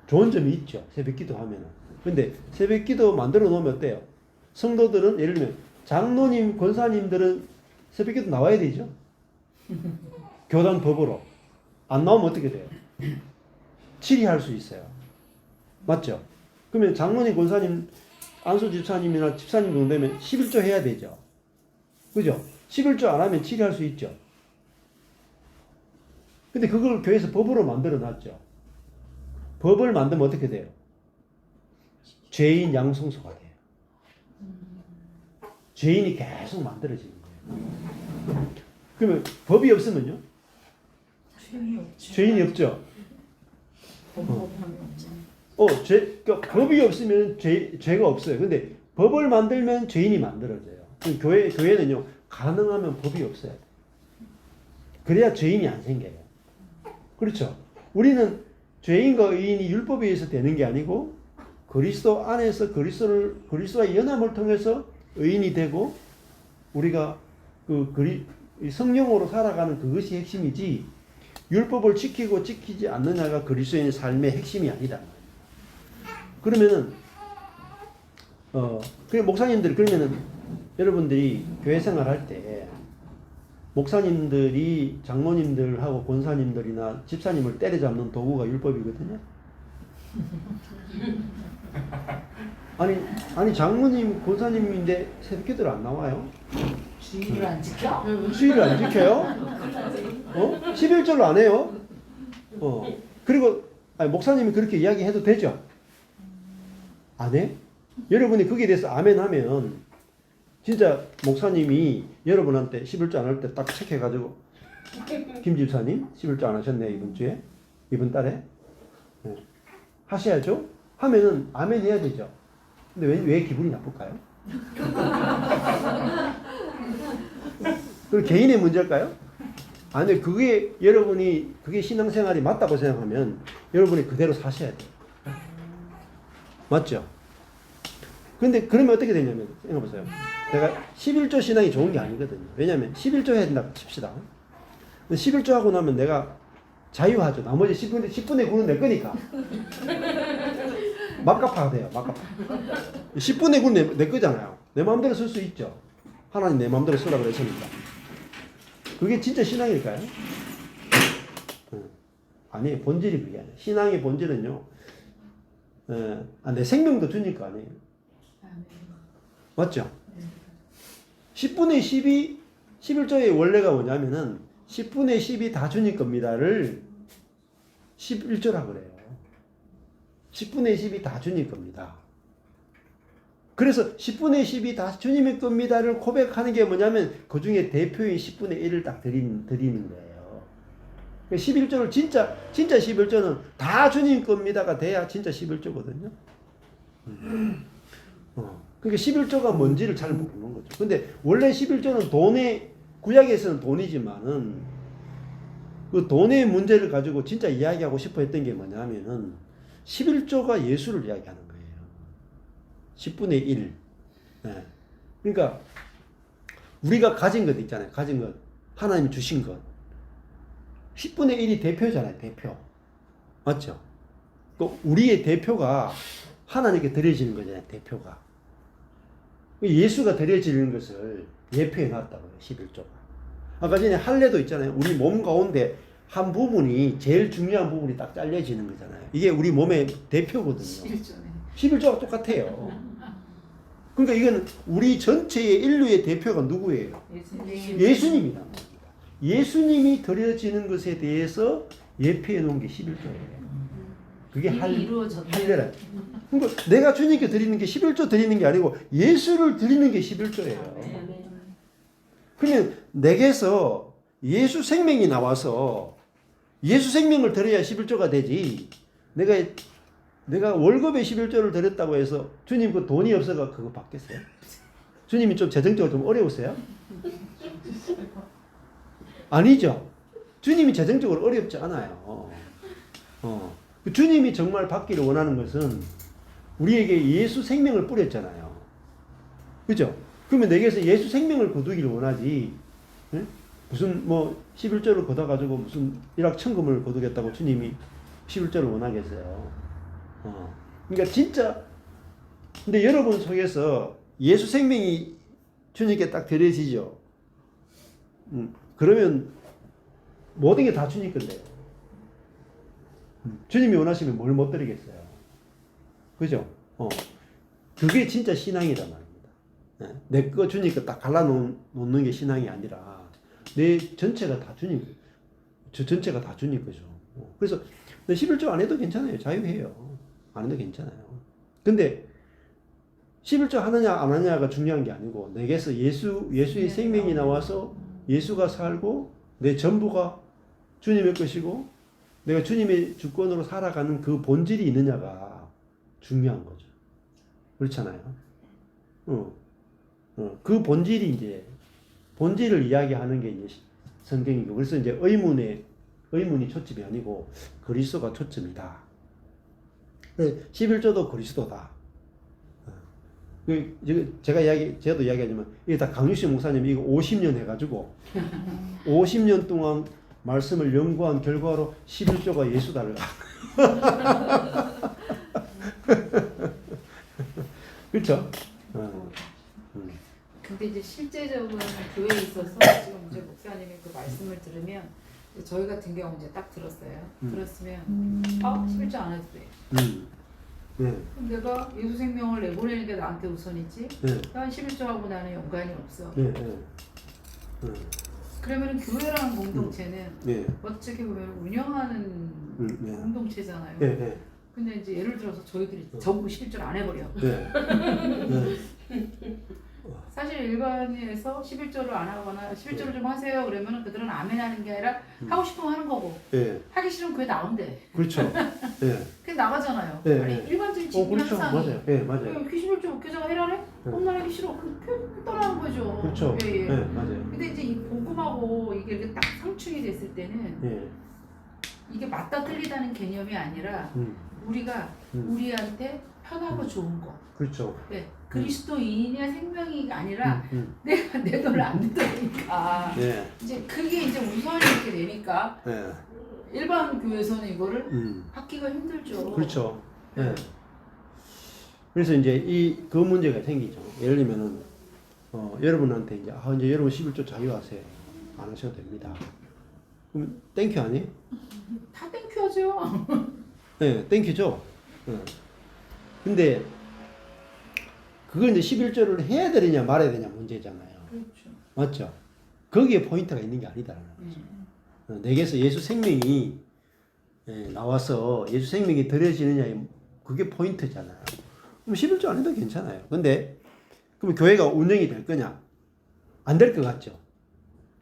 좋은 점이 있죠. 새벽 기도 하면은. 근데 새벽 기도 만들어 놓으면 어때요? 성도들은 예를 들면 장로님, 권사님들은 새벽 기도 나와야 되죠. 교단 법으로. 안 나오면 어떻게 돼요? 질의할 수 있어요. 맞죠? 그러면 장로님, 권사님, 안수 집사님이나 집사님 정도 되면 11조 해야 되죠. 그죠? 11조 안 하면 질의할 수 있죠. 근데 그걸 교회에서 법으로 만들어 놨죠. 법을 만들면 어떻게 돼요? 죄인 양성소가 돼요. 죄인이 계속 만들어지는 거예요. 그러면 법이 없으면요? 죄인이 없죠. 그러니까 법이 없으면 죄가 없어요. 근데 법을 만들면 죄인이 만들어져요. 교회는요, 가능하면 법이 없어야 돼요. 그래야 죄인이 안 생겨요. 그렇죠? 우리는 죄인과 의인이 율법에 의해서 되는 게 아니고 그리스도 안에서 그리스도와 연합을 통해서 의인이 되고 우리가 성령으로 살아가는 그것이 핵심이지 율법을 지키고 지키지 않느냐가 그리스도인의 삶의 핵심이 아니다. 그러면은 그래 목사님들이 그러면은 여러분들이 교회 생활할 때 목사님들이 장로님들하고 권사님들이나 집사님을 때려잡는 도구가 율법이거든요. 아니 장로님, 권사님인데 새벽기도를 안 나와요? 주의를 안 지켜? 주의를 안 지켜요? 11절로 안 해요? 그리고 목사님이 그렇게 이야기해도 되죠? 안 해? 여러분이 거기에 대해서 아멘 하면 진짜 목사님이 여러분한테 11조 안 할 때 딱 체크해가지고 김 집사님 11조 안 하셨네 이번 주에? 이번 달에? 네. 하셔야죠? 하면은 아멘 해야 되죠? 근데 왜 기분이 나쁠까요? 그 개인의 문제일까요? 아니 그게 여러분이 그게 신앙생활이 맞다고 생각하면 여러분이 그대로 사셔야 돼요. 맞죠? 근데 그러면 어떻게 되냐면 생각해보세요. 내가 11조 신앙이 좋은 게 아니거든요. 왜냐면 11조 해야 된다고 칩시다. 11조 하고 나면 내가 자유하죠. 나머지 10분의 9는 내 거니까. 막가파가 돼요. 막가파. 10분의 9는 내 거잖아요. 내 마음대로 쓸 수 있죠. 하나님 내 마음대로 쓰라고 그랬으니까. 그게 진짜 신앙일까요? 아니에요. 본질이 그게 아니에요. 신앙의 본질은요. 내 생명도 주니까 아니에요. 맞죠? 10분의 10이 11조의 원래가 뭐냐면은 10분의 10이 다 주님 겁니다를 11조라 그래요. 10분의 10이 다 주님 겁니다. 그래서 10분의 10이 다 주님의 겁니다를 고백하는 게 뭐냐면 그 중에 대표인 10분의 1을 딱 드리는 거예요. 11조를 진짜 11조는 다 주님 겁니다가 돼야 진짜 11조거든요. 그러니까 11조가 뭔지를 잘 모르는 거죠. 근데 원래 11조는 구약에서는 돈이지만은 그 돈의 문제를 가지고 진짜 이야기하고 싶어 했던 게 뭐냐면은 11조가 예수를 이야기하는 거예요. 10분의 1. 네. 그러니까 우리가 가진 것 있잖아요. 가진 것. 하나님이 주신 것. 10분의 1이 대표잖아요. 대표. 맞죠? 우리의 대표가 하나님께 드려지는 거잖아요. 대표가. 예수가 드려지는 것을 예표해 놨다고요. 11조가. 아까 전에 할례도 있잖아요. 우리 몸 가운데 한 부분이 제일 중요한 부분이 딱 잘려지는 거잖아요. 이게 우리 몸의 대표거든요. 11조네. 11조가 똑같아요. 그러니까 이건 우리 전체의 인류의 대표가 누구예요? 예수님이란 말입니다. 예수님이 드려지는 것에 대해서 예표해 놓은 게 11조예요. 그게 이미 이루어졌네요. 할례라. 그러니까 내가 주님께 드리는 게 11조 드리는 게 아니고 예수를 드리는 게 11조예요. 그러면 내게서 예수 생명이 나와서 예수 생명을 드려야 11조가 되지. 내가 월급에 11조를 드렸다고 해서 주님 그 돈이 없어가 그거 받겠어요? 주님이 좀 재정적으로 좀 어려우세요? 아니죠. 주님이 재정적으로 어렵지 않아요. 주님이 정말 받기를 원하는 것은 우리에게 예수 생명을 뿌렸잖아요. 그죠? 그러면 내게서 예수 생명을 거두기를 원하지. 응? 무슨 뭐 11조를 걷어가지고 무슨 일확천금을 거두겠다고 주님이 11조를 원하겠어요. 그러니까 진짜 근데 여러분 속에서 예수 생명이 주님께 딱 드려지죠. 그러면 모든 게 다 주님 건데요. 주님이 원하시면 뭘 못 드리겠어요. 그죠? 그게 진짜 신앙이란 말입니다. 내 거 주님 거 딱 갈라놓는 게 신앙이 아니라 내 전체가 다 주님, 저 전체가 다 주님 거죠. 그래서 11조 안 해도 괜찮아요. 자유해요. 안 해도 괜찮아요. 근데 11조 하느냐 안 하느냐가 중요한 게 아니고 내게서 예수의 생명이 나와서 예수가 살고 내 전부가 주님의 것이고 내가 주님의 주권으로 살아가는 그 본질이 있느냐가 중요한 거죠. 그렇잖아요. 그 본질이 이제 본질을 이야기하는 게 이제 성경이고 그래서 이제 의문이 초점이 아니고 그리스도가 초점이다. 11조도 그리스도다. 저도 이야기하지만 이게 다 강유식 목사님이 이거 50년 해가지고 50년 동안 말씀을 연구한 결과로 11조가 예수다를 그렇죠? 근데 이제 실제적으로는 교회에 있어서 지금 이제 목사님이 그 말씀을 들으면 저희 같은 경우 이제 딱 들었어요. 들었으면 11조 안 해도 돼. 그럼 내가 예수 생명을 내보내는 게 나한테 우선이지. 난 11조하고 나는 연관이 없어. 그러면 교회라는 공동체는 어떻게 보면 운영하는 공동체잖아요. 근데 이제 예를 들어서 저희들이 전부 11조를 안 해버려. 사실 일반에서 11조를 안 하거나 11조를 좀 하세요 그러면은 그들은 아멘 하는 게 아니라 하고 싶으면 하는 거고 하기 싫으면 교회 나온대. 그렇죠. 그냥 나가잖아요. 아니 일반적인 집이 그렇죠. 항상 맞아요. 11조 교자가 해라래? 난 하기 싫어. 그럼 떠나는 거죠. 그렇죠. 예. 맞아요. 근데 이제 이 복음하고 이게 이렇게 딱 상충이 됐을 때는 이게 맞다 틀리다는 개념이 아니라 우리가 우리한테 편하고 좋은 거. 그렇죠. 네. 그리스도인의 생명이 아니라 내가 내 돈을 안 내도니까 이제 그게 이제 우선이 이렇게 되니까 일반 교회에서는 이거를 받기가 힘들죠. 그렇죠. 그래서 이제 그 문제가 생기죠. 예를 들면은 여러분한테 이제 이제 여러분 11조 자유하세요. 안 하셔도 됩니다. 그럼 땡큐 아니에요? 다 땡큐하죠. 땡큐죠. 근데 그걸 이제 11조를 해야 되느냐 말아야 되냐 문제잖아요. 그렇죠. 맞죠? 거기에 포인트가 있는 게 아니다라는 거죠. 내게서 예수 생명이 나와서 예수 생명이 드려지느냐 그게 포인트잖아요. 그럼 11조 안 해도 괜찮아요. 근데 그럼 교회가 운영이 될 거냐? 안 될 것 같죠?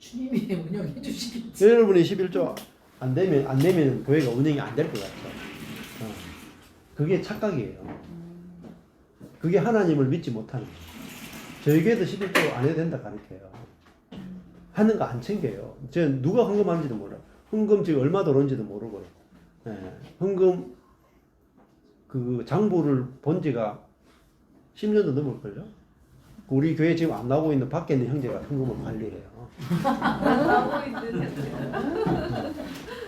주님이 운영해 주시겠지. 여러분이 11조 안 내면 교회가 운영이 안 될 것 같죠? 그게 착각이에요. 그게 하나님을 믿지 못하는 거예요. 저희 교회도 11조 안 해도 된다 가르쳐요. 하는 거 안 챙겨요. 제가 누가 헌금하는지도 몰라요. 헌금 지금 얼마 들어온지도 모르고요. 헌금 그 장부를 본 지가 10년도 넘을걸요? 우리 교회 지금 안 나오고 있는 밖에 있는 형제가 헌금을 관리해요.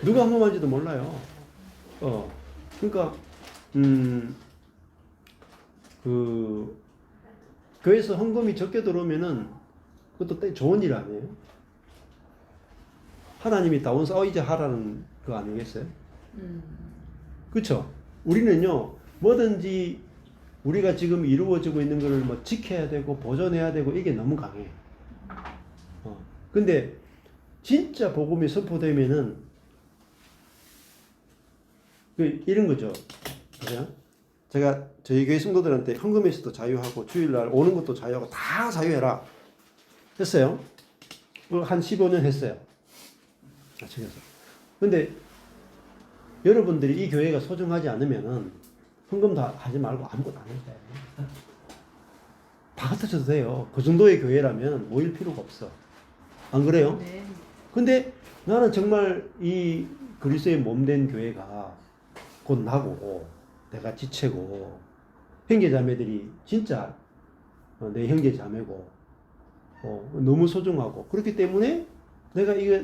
누가 헌금하는지도 몰라요. 그러니까 그 교회에서 헌금이 적게 들어오면은 그것도 좋은 일 아니에요? 하나님이 다운 사이즈 하라는 거 아니겠어요? 음. 그렇죠? 우리는요 뭐든지 우리가 지금 이루어지고 있는 것을 뭐 지켜야 되고 보존해야 되고 이게 너무 강해. 근데 진짜 복음이 선포되면은 이런 거죠. 그죠? 제가 저희 교회 성도들한테 헌금에서도 자유하고 주일날 오는 것도 자유하고 다 자유해라 했어요. 한 15년 했어요. 나중에서. 근데 여러분들이 이 교회가 소중하지 않으면은 헌금도 하지 말고 아무것도 안 해도 돼요. 다 갖다 줘도 돼요. 그 정도의 교회라면 모일 필요가 없어. 안 그래요? 네. 근데 나는 정말 이 그리스도의 몸된 교회가 곧 나고 내가 지체고 형제자매들이 진짜 내 형제자매고 너무 소중하고 그렇기 때문에 내가 이거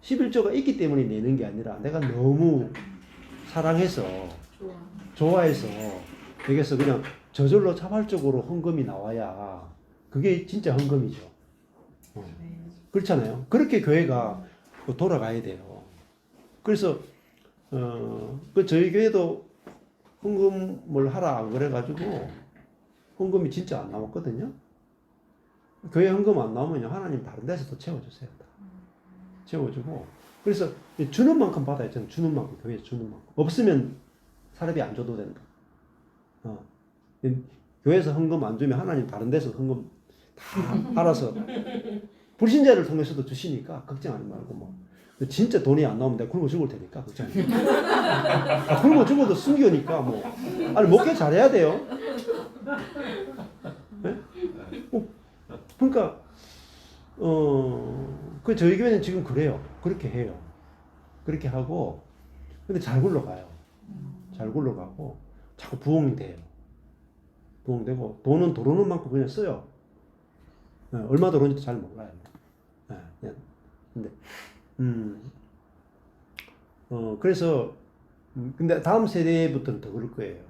11조가 있기 때문에 내는 게 아니라 내가 너무 사랑해서 좋아해서 여기서 그냥 저절로 자발적으로 헌금이 나와야 그게 진짜 헌금이죠. 그렇잖아요. 그렇게 교회가 돌아가야 돼요. 그래서 그 저희 교회도 헌금을 하라 그래가지고 헌금이 진짜 안 나왔거든요. 교회 헌금 안 나오면요 하나님 다른 데서 또 채워주세요. 채워주고 그래서 주는 만큼 받아야 잖아요. 주는 만큼 교회에서 주는 만큼 없으면 사람이 안 줘도 된다. 교회에서 헌금 안 주면 하나님 다른 데서 헌금 다 알아서 불신자를 통해서도 주시니까 걱정하지 말고 뭐 진짜 돈이 안 나오면 내가 굶어 죽을 테니까 걱정하지 말고 굶어 죽어도 순교니까 뭐 아니 목회 잘해야 돼요. 네? 그러니까 그 저희 교회는 지금 그래요. 그렇게 해요. 그렇게 하고 근데 잘 굴러가요. 잘 굴러가고 자꾸 부흥이 돼요. 부흥되고 돈은 들어오는 만큼 그냥 써요. 네, 얼마 들어오는지도 잘 몰라요. 네, 근데 그래서 근데 다음 세대부터는 더 그럴 거예요.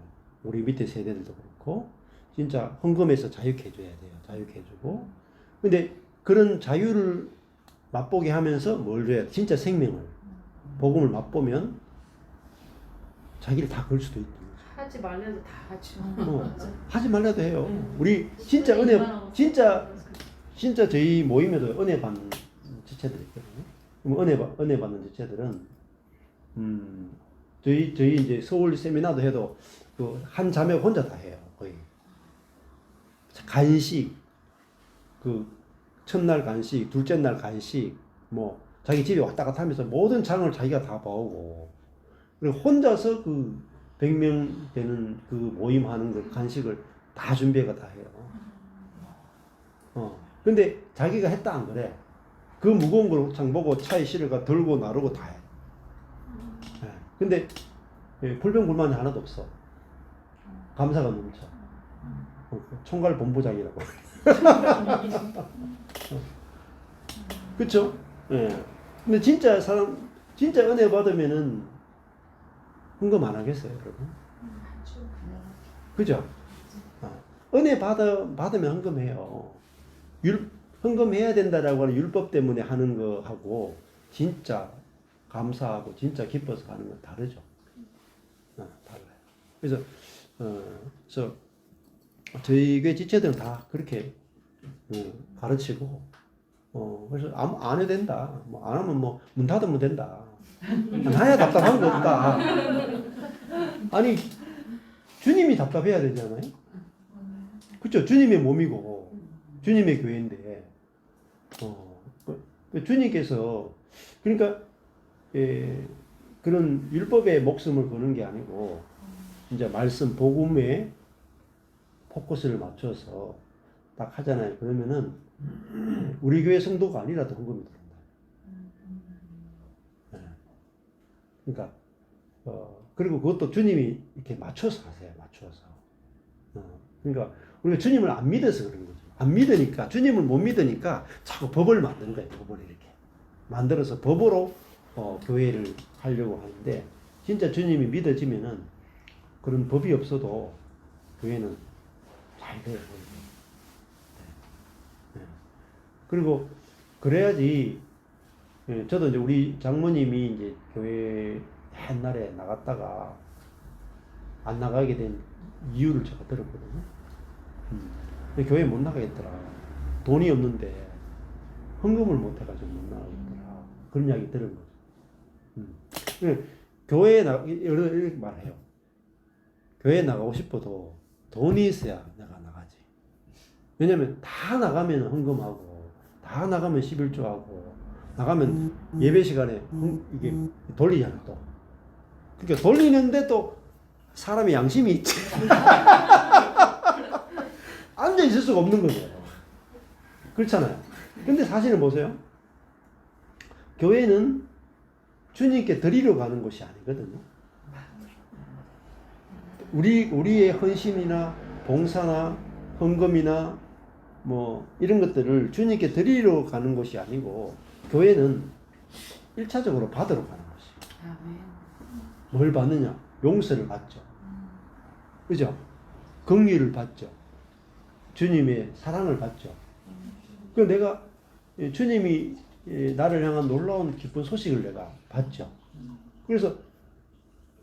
우리 밑에 세대들도 그렇고 진짜 헌금에서 자유케 해줘야 돼요. 자유케 해주고 근데 그런 자유를 맛보게 하면서 뭘 줘야 돼? 진짜 생명을 복음을 맛보면 자기를 다 걸 수도 있다. 하지 말래도 다 하죠. 하지 말라도 해요. 우리 진짜 은혜 진짜 저희 모임에도 은혜 받는 지체들이 있거든요. 그럼 은혜 받는 지체들은 저희 이제 서울 세미나도 해도 그 한 자매 혼자 다 해요. 거의 간식 그 첫날 간식, 둘째 날 간식 뭐 자기 집에 왔다 갔다 하면서 모든 장을 자기가 다 봐오고 그리고 혼자서 그 100명 되는 그 모임 하는 그 간식을 다 준비해가 다 해요. 근데 자기가 했다 안 그래. 그 무거운 걸 장 보고 차에 실어가 들고 나르고 다 해. 네. 근데 불평불만이 하나도 없어. 감사가 넘쳐. 총괄 본부장이라고. 그쵸? 예. 근데 진짜 진짜 은혜 받으면은 헌금 안 하겠어요, 여러분? 그죠? 은혜 받으면 헌금해요. 헌금해야 된다라고 하는 율법 때문에 하는 거하고 진짜 감사하고 진짜 기뻐서 하는 건 다르죠. 달라요. 그래서 저희 교회 지체들은 다 그렇게 가르치고 그래서 안 해도 된다. 뭐 안 하면 뭐 문 닫으면 된다. 나야 답답한 거 없다. 아니 주님이 답답해야 되잖아요. 그렇죠. 주님의 몸이고 주님의 교회인데 주님께서 그러니까 그런 율법에 목숨을 거는 게 아니고 이제 말씀 복음에 포커스를 맞춰서 딱 하잖아요. 그러면은 우리 교회 성도가 아니라도 헌금이 들어온다. 네. 그러니까 그리고 그것도 주님이 이렇게 맞춰서 하세요. 맞춰서. 그러니까 우리가 주님을 안 믿어서 그런 거죠. 안 믿으니까 주님을 못 믿으니까 자꾸 법을 만든 거예요. 법을 이렇게 만들어서 법으로 교회를 하려고 하는데 진짜 주님이 믿어지면은 그런 법이 없어도 교회는 잘 돼요. 네. 그리고 그래야지 예, 저도 이제 우리 장모님이 이제 교회 옛날에 나갔다가 안 나가게 된 이유를 제가 들었거든요. 근데 교회 못 나가겠더라. 돈이 없는데 헌금을 못 해가지고 못 나가겠더라. 그런 이야기 들은 거죠. 교회에 이렇게 말해요. 교회에 나가고 싶어도 돈이 있어야 내가 나가지. 왜냐면 다 나가면 헌금하고, 다 나가면 11조하고, 나가면 예배 시간에 이게 돌리잖아 또. 그러니까 돌리는데 또 사람이 양심이 있지. 앉아 있을 수가 없는 거죠. 그렇잖아요. 근데 사실은 보세요. 교회는 주님께 드리러 가는 곳이 아니거든요. 우리의 헌신이나 봉사나 헌금이나 뭐 이런 것들을 주님께 드리러 가는 곳이 아니고, 교회는 1차적으로 받으러 가는 것이에요. 아멘. 뭘 받느냐? 용서를 받죠. 그죠? 긍휼을 받죠. 주님의 사랑을 받죠. 그 내가 주님이 나를 향한 놀라운 기쁜 소식을 내가 받죠. 그래서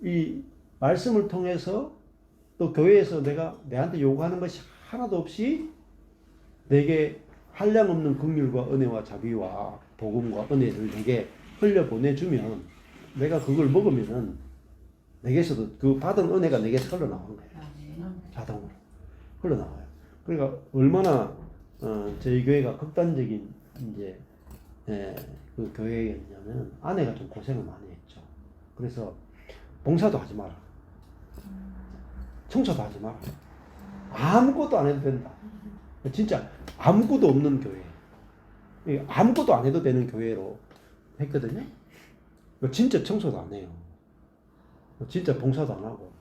이 말씀을 통해서 또 교회에서 내한테 요구하는 것이 하나도 없이 내게 한량없는 긍휼과 은혜와 자비와 복음과 은혜를 내게 흘려보내주면, 내가 그걸 먹으면은 내게서도 그 받은 은혜가 내게서 흘러나오는 거예요. 자동으로 흘러나와요. 그러니까 얼마나 저희 교회가 극단적인 이제 그 교회였냐면, 아내가 좀 고생을 많이 했죠. 그래서 봉사도 하지 마라, 청소도 하지 마라, 아무것도 안 해도 된다. 진짜 아무것도 없는 교회, 아무것도 안 해도 되는 교회로 했거든요. 진짜 청소도 안 해요. 진짜 봉사도 안 하고,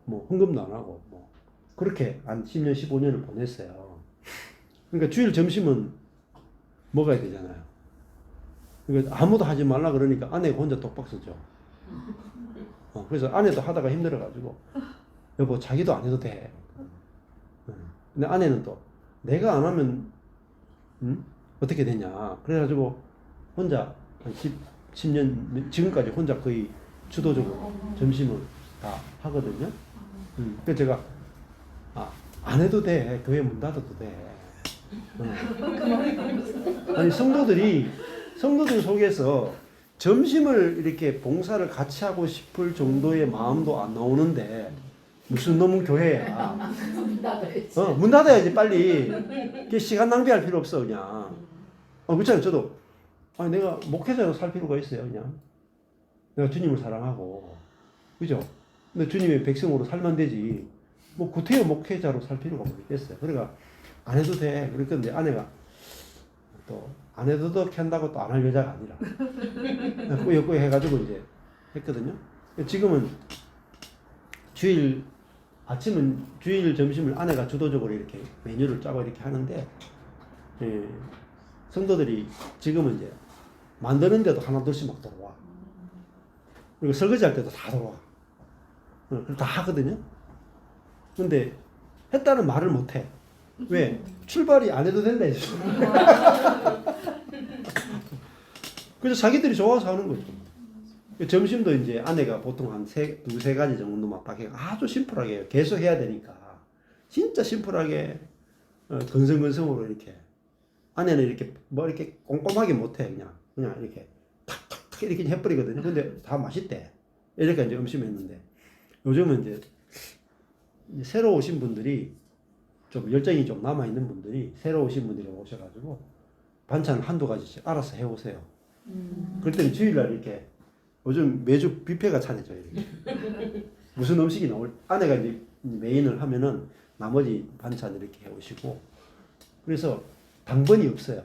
뭐 헌금도 안 하고, 뭐 그렇게 한 10년, 15년을 보냈어요. 그러니까 주일 점심은 먹어야 되잖아요. 그러니까 아무도 하지 말라 그러니까 아내가 혼자 독박 쓰죠. 그래서 아내도 하다가 힘들어가지고, 여보 자기도 안 해도 돼. 근데 아내는 또 내가 안 하면 어떻게 되냐. 그래가지고 혼자 한 10년 지금까지 혼자 거의 주도적으로 점심을 다 하거든요. 그래서 제가 안 해도 돼. 교회 문 닫아도 돼. 아니 성도들 속에서 점심을 이렇게 봉사를 같이 하고 싶을 정도의 마음도 안 나오는데 무슨 놈은 교회야. 문 닫아야지. 문 닫아야지 빨리. 시간 낭비할 필요 없어 그냥. 그렇잖아요. 저도 내가 목회자로 살 필요가 있어요 그냥. 내가 주님을 사랑하고, 그죠? 근데 주님의 백성으로 살면 되지. 뭐 구태여 목회자로 살 필요가 없겠어요. 그러니까 안 해도 돼. 그랬는데 아내가 또 안 해도 한다고 또 안 할 여자가 아니라 꾸역꾸역 해가지고 이제 했거든요. 지금은 주일 점심을 아내가 주도적으로 이렇게 메뉴를 짜고 이렇게 하는데, 성도들이 지금은 이제 만드는데도 하나둘씩 막 들어와. 그리고 설거지 할 때도 다 들어와. 다 하거든요. 근데 했다는 말을 못 해. 왜? 출발이 안 해도 된다 했어. 그래서 자기들이 좋아서 하는 거죠. 점심도 이제 아내가 보통 한 두세 가지 정도만 딱 해. 아주 심플하게 계속 해야 되니까. 진짜 심플하게, 건성건성으로 이렇게. 아내는 이렇게 뭐 이렇게 꼼꼼하게 못 해. 그냥 이렇게 탁탁탁 이렇게 해버리거든요. 근데 다 맛있대. 이렇게 이제 음식했는데, 요즘은 이제 새로 오신 분들이 좀 열정이 좀 남아있는 분들이, 새로 오신 분들이 오셔가지고 반찬 한두 가지씩 알아서 해오세요. 그럴 때는 주일날 이렇게, 요즘 매주 뷔페가 차려져요. 이렇게. 무슨 음식이 나올, 아내가 이제 메인을 하면은 나머지 반찬 이렇게 해오시고, 그래서 당번이 없어요.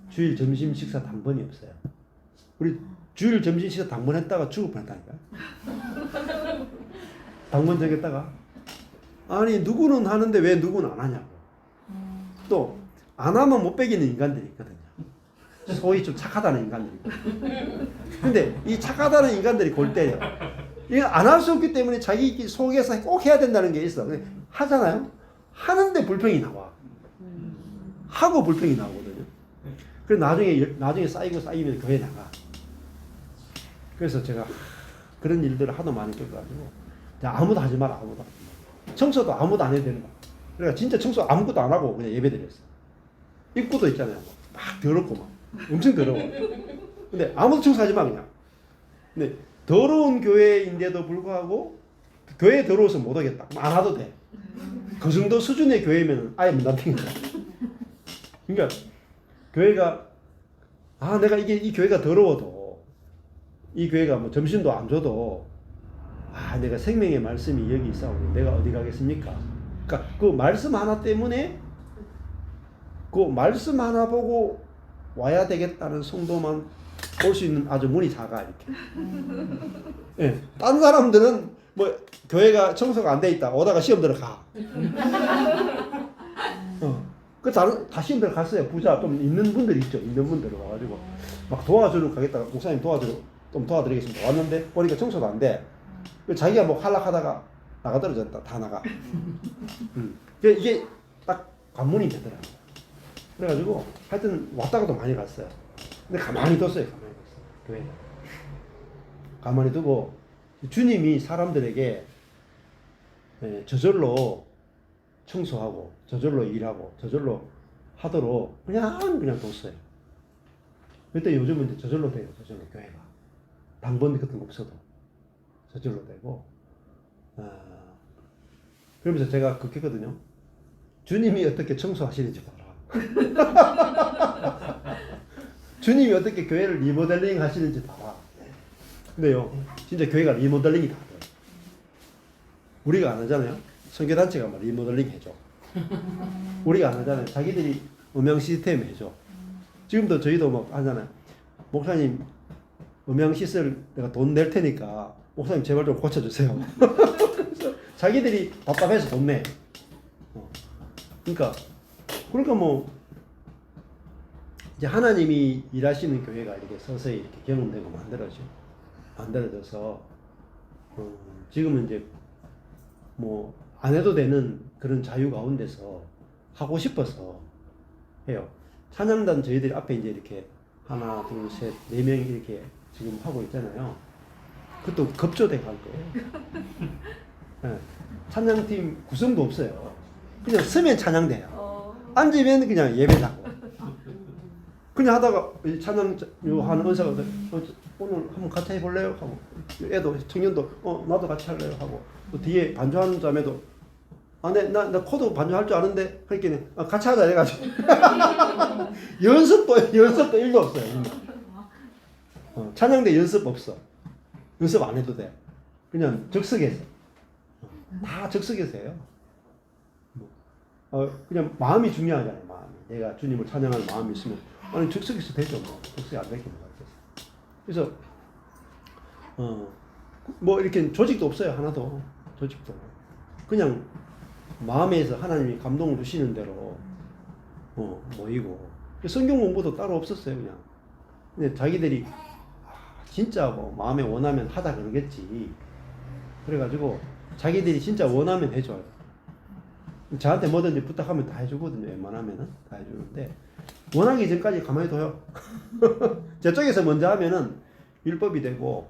주일 점심 식사 당번이 없어요. 우리 주일 점심 식사 당번 했다가 죽을 뻔했다니까요. 당번 정했다가, 아니 누구는 하는데 왜 누구는 안 하냐고. 또 안 하면 못 빼기는 인간들이 있거든요. 소위 좀 착하다는 인간들이 있거든요. 근데 이 착하다는 인간들이 골 때려. 이거 안 할 수 없기 때문에 자기 속에서 꼭 해야 된다는 게 있어. 하잖아요. 하는데 불평이 나와. 하고 불평이 나오거든요. 그래 나중에 쌓이면 교회 나가. 그래서 제가 그런 일들을 하도 많이 겪어가지고 아무도 하지 마라. 청소도 아무도 안 해도 되는 거야. 그러니까 진짜 청소 아무것도 안 하고 그냥 예배 드렸어. 입구도 있잖아요. 막 더럽고 막 엄청 더러워. 근데 아무도 청소하지 마 그냥. 근데 더러운 교회인데도 불구하고 교회에 더러워서 못 오겠다. 안 와도 돼. 그 정도 수준의 교회면 아예 문 닫힌 거야. 그러니까 교회가 내가 이 교회가 더러워도 이 교회가 뭐 점심도 안 줘도 내가 생명의 말씀이 여기 있사오니 내가 어디 가겠습니까? 그러니까 그 말씀 하나 때문에 그 말씀 하나 보고 와야 되겠다는 성도만 올 수 있는 아주 문이 작아 이렇게. 예, 다른 사람들은 뭐 교회가 청소가 안 돼 있다 오다가 시험 들어가. 그 다 시험 들어갔어요. 부자 좀 있는 분들 있죠. 있는 분들 와가지고 막 도와주러 가겠다가 목사님 좀 도와드리겠습니다. 왔는데 보니까 청소가 안 돼. 자기가 뭐 하락하다가 나가 떨어졌다. 다 나가. 이게 딱 관문이 되더라고요. 그래가지고 하여튼 왔다가도 많이 갔어요. 근데 가만히 뒀어요. 교회에. 가만히 두고 주님이 사람들에게 저절로 청소하고 저절로 일하고 저절로 하도록 그냥 뒀어요. 그때 요즘은 이제 저절로 돼요. 저절로 교회가. 당번 같은 거 없어도 저절로 되고. 그러면서 제가 그렇게 했거든요. 주님이 어떻게 청소하시는지 봐라. 주님이 어떻게 교회를 리모델링 하시는지 봐라. 근데요, 진짜 교회가 리모델링이 다 돼요. 우리가 안 하잖아요. 선교단체가 막 리모델링 해줘. 우리가 안 하잖아요. 자기들이 음향 시스템 해줘. 지금도 저희도 막 하잖아요. 목사님, 음향 시설 내가 돈 낼 테니까 목사님 제발 좀 고쳐주세요. 자기들이 답답해서 돈 내. 그러니까 뭐 이제 하나님이 일하시는 교회가 이렇게 서서히 이렇게 경험되고 만들어져서 지금은 이제 뭐 안 해도 되는 그런 자유 가운데서 하고 싶어서 해요. 찬양단 저희들이 앞에 이제 이렇게 하나, 둘, 셋, 네 명이 이렇게 지금 하고 있잖아요. 그것도 급조돼 갈 거예요. 네. 찬양팀 구성도 없어요. 그냥 서면 찬양돼요. 앉으면 그냥 예배하고. 그냥 하다가 찬양 하는 은사가 오늘 한번 같이 해볼래요? 하고 애도 청년도 나도 같이 할래요? 하고 또 뒤에 반주하는 자매도 나 코드 반주할 줄 아는데 그러니까 같이 하자 해가지고 연습도 1도 없어요. 찬양대 연습 없어. 연습 안 해도 돼. 그냥 즉석에서 다 즉석에서 해요. 그냥 마음이 중요하잖아요. 마음이. 내가 주님을 찬양하는 마음이 있으면 즉석에서 되죠. 뭐 즉석이 안 되겠네. 그래서 뭐 이렇게 조직도 없어요. 하나도 조직도 그냥 마음에서 하나님이 감동을 주시는 대로 모이고 성경 공부도 따로 없었어요. 그냥 근데 자기들이 진짜 뭐 마음에 원하면 하자 그러겠지. 그래가지고 자기들이 진짜 원하면 해줘요. 저한테 뭐든지 부탁하면 다 해주거든요. 웬만하면은 다 해주는데 원하기 전까지 가만히 둬요. 저쪽에서 먼저 하면은 율법이 되고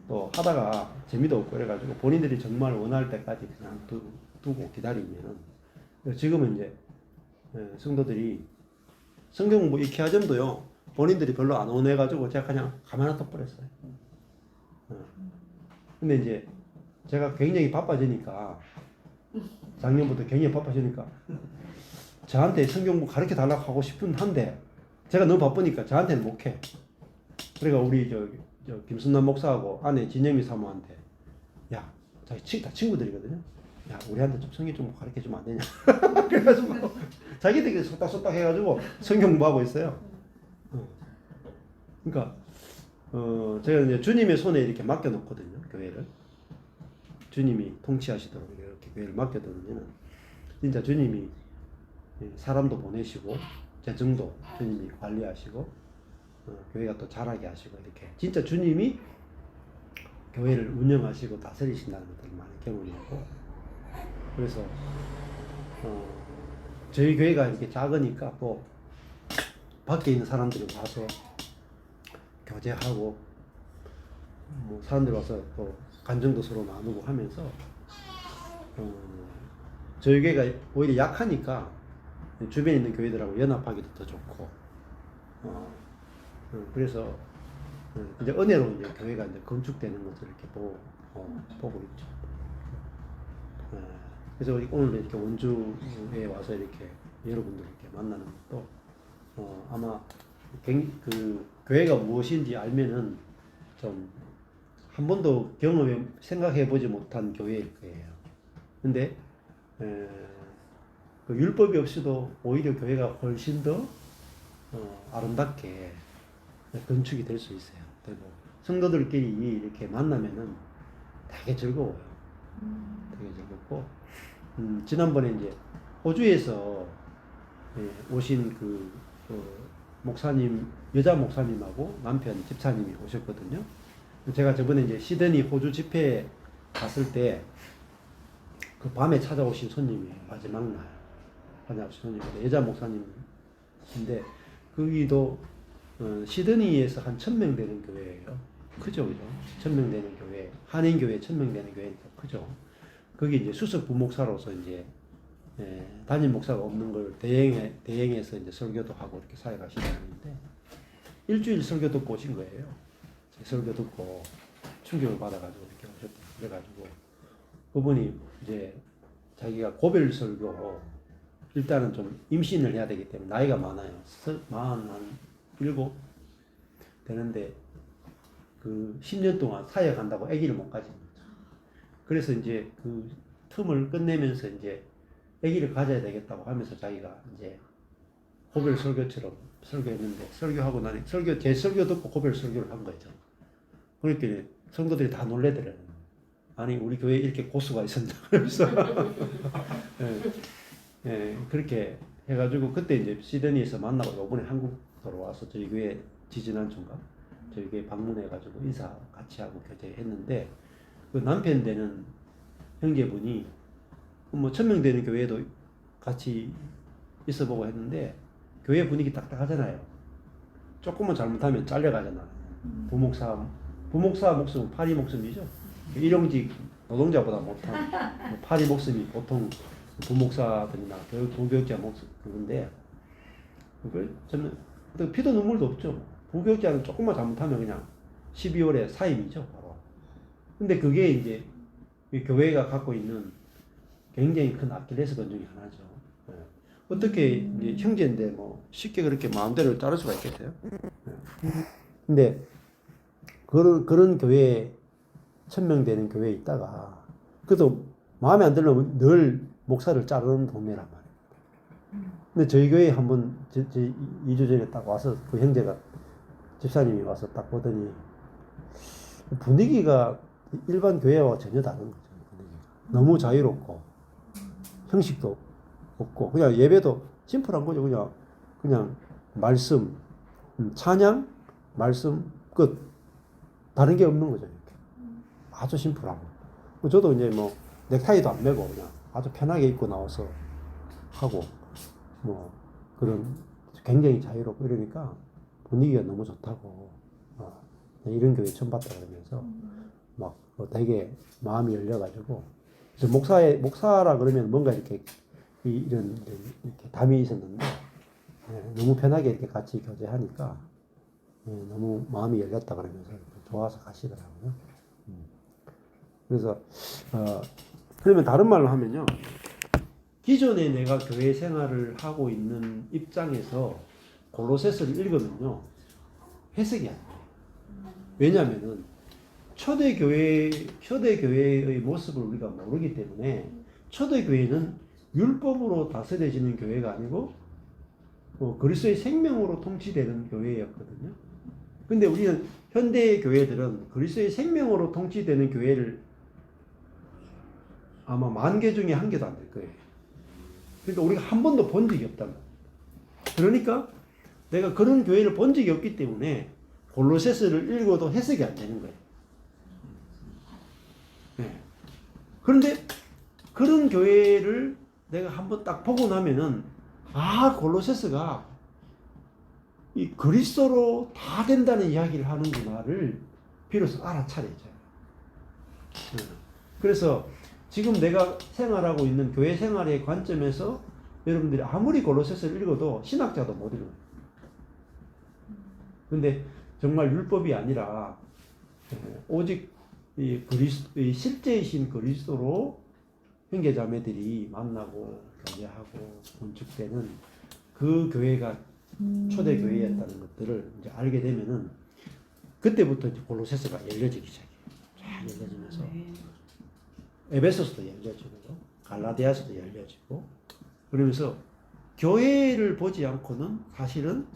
또 하다가 재미도 없고 그래가지고 본인들이 정말 원할 때까지 그냥 두고 기다리면은 지금은 이제 성도들이 성경 공부 익히하점도요 본인들이 별로 안 원해가지고 제가 그냥 가만히 둬버렸어요. 근데 이제 제가 굉장히 바빠지니까 작년부터 굉장히 바빠지니까 저한테 성경 공부 가르쳐 달라고 하고 싶은 한데 제가 너무 바쁘니까 저한테는 못해. 그러니까 우리 저 김순남 목사하고 아내 진영미 사모한테 야, 자기 다 친구들이거든요. 야, 우리한테 좀 성경 좀 가르쳐 주면 안 되냐? 그래가지고 자기들이 속닥속닥 해가지고 성경 공부하고 있어요. 그러니까 제가 이제 주님의 손에 이렇게 맡겨놓거든요. 교회를 주님이 통치하시도록 이렇게 교회를 맡겨두면은 진짜 주님이 사람도 보내시고 재정도 주님이 관리하시고 교회가 또 자라게 하시고 이렇게 진짜 주님이 교회를 운영하시고 다스리신다는 것들을 많이 경험하고 그래서 저희 교회가 이렇게 작으니까 또 밖에 있는 사람들이 와서 교제하고 뭐 사람들 와서 또 간증도 서로 나누고 하면서 저희 교회가 오히려 약하니까 주변에 있는 교회들하고 연합하기도 더 좋고 그래서 이제 은혜로 이제 교회가 이제 건축되는 것을 이렇게 보고 있죠. 그래서 오늘 이렇게 원주에 와서 이렇게 여러분들 이렇게 만나는 것도 아마 그 교회가 무엇인지 알면은 좀 한 번도 경험해 생각해 보지 못한 교회일 거예요. 근데 그 율법이 없이도 오히려 교회가 훨씬 더 아름답게 건축이 될 수 있어요. 그리고 성도들끼리 이렇게 만나면은 되게 즐거워요. 되게 즐겁고 지난번에 이제 호주에서 오신 그 목사님, 여자 목사님하고 남편 집사님이 오셨거든요. 제가 저번에 이제 시드니 호주 집회에 갔을 때 그 밤에 찾아오신 손님이에요. 마지막 날 찾아오신 손님인데 여자 목사님인데 거기도 시드니에서 한 1000명 되는 교회예요. 크죠, 그죠? 1000명 되는 교회, 한인교회 1000명 되는 교회니까 크죠. 거기 이제 수석 부목사로서 이제 담임 목사가 없는 걸 대행해서 이제 설교도 하고 이렇게 사역하시는데 일주일 설교 듣고 오신 거예요. 설교 듣고 충격을 받아가지고 이렇게 오셨다. 그래가지고 그분이 이제 자기가 고별 설교 일단은 좀 임신을 해야 되기 때문에 나이가 많아요. 47 되는데 그 10년 동안 사역한다고 아기를 못 가진 거죠. 그래서 이제 그 틈을 끝내면서 이제 아기를 가져야 되겠다고 하면서 자기가 이제 고별 설교처럼 설교했는데 설교하고 나니 제 설교 듣고 고별 설교를 한 거죠. 그러니까 성도들이 다 놀래더라고요. 아니 우리 교회에 이렇게 고수가 있었나 그러면서 그렇게 해가지고 그때 이제 시드니에서 만나고 이번에 한국 돌아와서 저희 교회 지지난주인가 저희 교회 방문해가지고 인사 같이 하고 교제했는데 그 남편 되는 형제분이 뭐 1000명 되는 교회도 같이 있어보고 했는데 교회 분위기 딱딱하잖아요. 조금만 잘못하면 잘려가잖아. 부목사 목숨은 파리 목숨이죠. 일용직 노동자보다 못한 파리 목숨이 보통 부목사들이나 부교육자 목숨 그건데 그걸 저는 피도 눈물도 없죠. 부교육자는 조금만 잘못하면 그냥 12월에 사임이죠. 바로. 근데 그게 이제 교회가 갖고 있는 굉장히 큰 아킬레스건 중에 하나죠. 어떻게 이제 형제인데 뭐 쉽게 그렇게 마음대로 자를 수가 있겠어요? 근데 그런 교회에 1000명 되는 교회에 있다가 그래도 마음에 안 들면 늘 목사를 자르는 동네란 말이에요. 근데 저희 교회에 한번 2주 전에 딱 와서 그 형제가 집사님이 와서 딱 보더니 분위기가 일반 교회와 전혀 다른 거죠. 분위기가. 너무 자유롭고 형식도 없고 그냥 예배도 심플한 거죠. 그냥 말씀, 찬양, 말씀 끝. 다른 게 없는 거죠. 이렇게. 아주 심플하고. 저도 이제 뭐 넥타이도 안 매고 그냥 아주 편하게 입고 나와서 하고 뭐 그런 굉장히 자유롭고 이러니까 분위기가 너무 좋다고 이런 교회 처음 봤다 그러면서 막 되게 마음이 열려가지고 목사라 그러면 뭔가 이렇게 이런 이렇게 담이 있었는데 너무 편하게 이렇게 같이 교제하니까 너무 마음이 열렸다 그러면서 좋아서 가시더라고요. 그래서 그러면 다른 말로 하면요, 기존에 내가 교회 생활을 하고 있는 입장에서 골로새서를 읽으면요 해석이 안 돼요. 왜냐하면은 초대교회의 모습을 우리가 모르기 때문에 초대교회는 율법으로 다스려지는 교회가 아니고 그리스도의 생명으로 통치되는 교회였거든요. 근데 우리는 현대의 교회들은 그리스도의 생명으로 통치되는 교회를 아마 10,000개 중에 1개도 안 될 거예요. 그러니까 우리가 한 번도 본 적이 없단 말이에요. 그러니까 내가 그런 교회를 본 적이 없기 때문에 골로새서를 읽어도 해석이 안 되는 거예요. 네. 그런데 그런 교회를 내가 한번 딱 보고 나면은 골로새서가 이 그리스도로 다 된다는 이야기를 하는구나를 비로소 알아차려야죠. 그래서 지금 내가 생활하고 있는 교회 생활의 관점에서 여러분들이 아무리 골로새서를 읽어도 신학자도 못 읽어요. 근데 정말 율법이 아니라 오직 이 실제이신 그리스도로 형제자매들이 만나고 교제하고 건축되는 그 교회가 초대 교회였다는 것들을 이제 알게 되면은 그때부터 이제 골로새서가 열려지기 시작해요. 쫙 열려지면서 에베소서도 열려지고 갈라디아서도 열려지고 그러면서 교회를 보지 않고는 사실은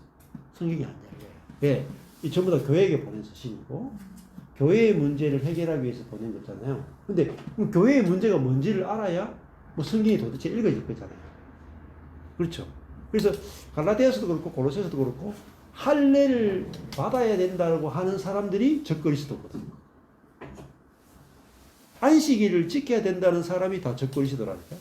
성경이 안 열려요. 왜? 이 전부 다 교회에게 보낸 서신이고 교회의 문제를 해결하기 위해서 보낸 거잖아요. 근데 그럼 교회의 문제가 뭔지를 알아야 뭐 성경이 도대체 읽어질 거잖아요. 그렇죠? 그래서 갈라디아서도 그렇고 골로새서도 그렇고 할례를 받아야 된다고 하는 사람들이 적그리스도거든요. 안식일을 지켜야 된다는 사람이 다 적그리스도라니까.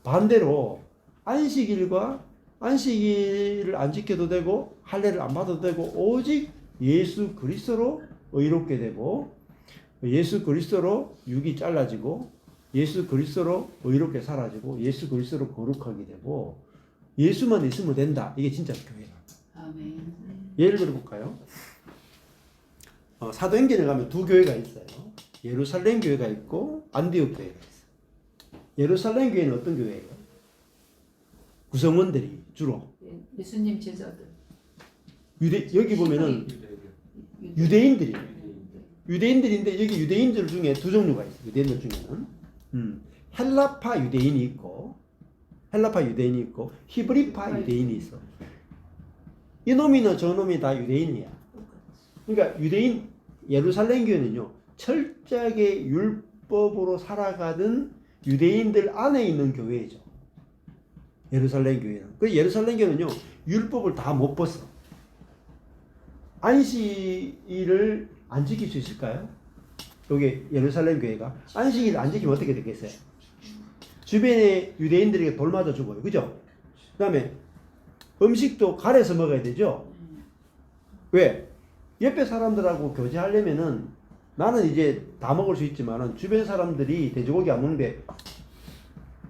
반대로 안식일과 안식일을 안 지켜도 되고 할례를 안 받아도 되고 오직 예수 그리스도로 의롭게 되고 예수 그리스도로 육이 잘라지고 예수 그리스도로 의롭게 사라지고 예수 그리스도로 거룩하게 되고 예수만 있으면 된다. 이게 진짜 교회다. 아멘. 예를 들어볼까요? 사도행전에 가면 두 교회가 있어요. 예루살렘 교회가 있고 안디옥 교회가 있어요. 예루살렘 교회는 어떤 교회예요? 구성원들이 주로 예수님 제자들. 여기 보면은 유대인들인데 여기 유대인들 중에 두 종류가 있어요. 유대인들 중에는 헬라파 유대인이 있고 히브리파 유대인이 있어. 이놈이나 저놈이 다 유대인이야. 그러니까 유대인 예루살렘 교회는요 철저하게 율법으로 살아가던 유대인들 안에 있는 교회죠. 예루살렘 교회는. 그 예루살렘 교회는요 율법을 다 못 벗어. 안식일을 안 지킬 수 있을까요? 여기 예루살렘 교회가 안식일 안 지키면 어떻게 되겠어요? 주변의 유대인들에게 돌 맞아 죽어요. 그죠? 그 다음에 음식도 가려서 먹어야 되죠? 왜? 옆에 사람들하고 교제하려면은 나는 이제 다 먹을 수 있지만은 주변 사람들이 돼지고기 안 먹는데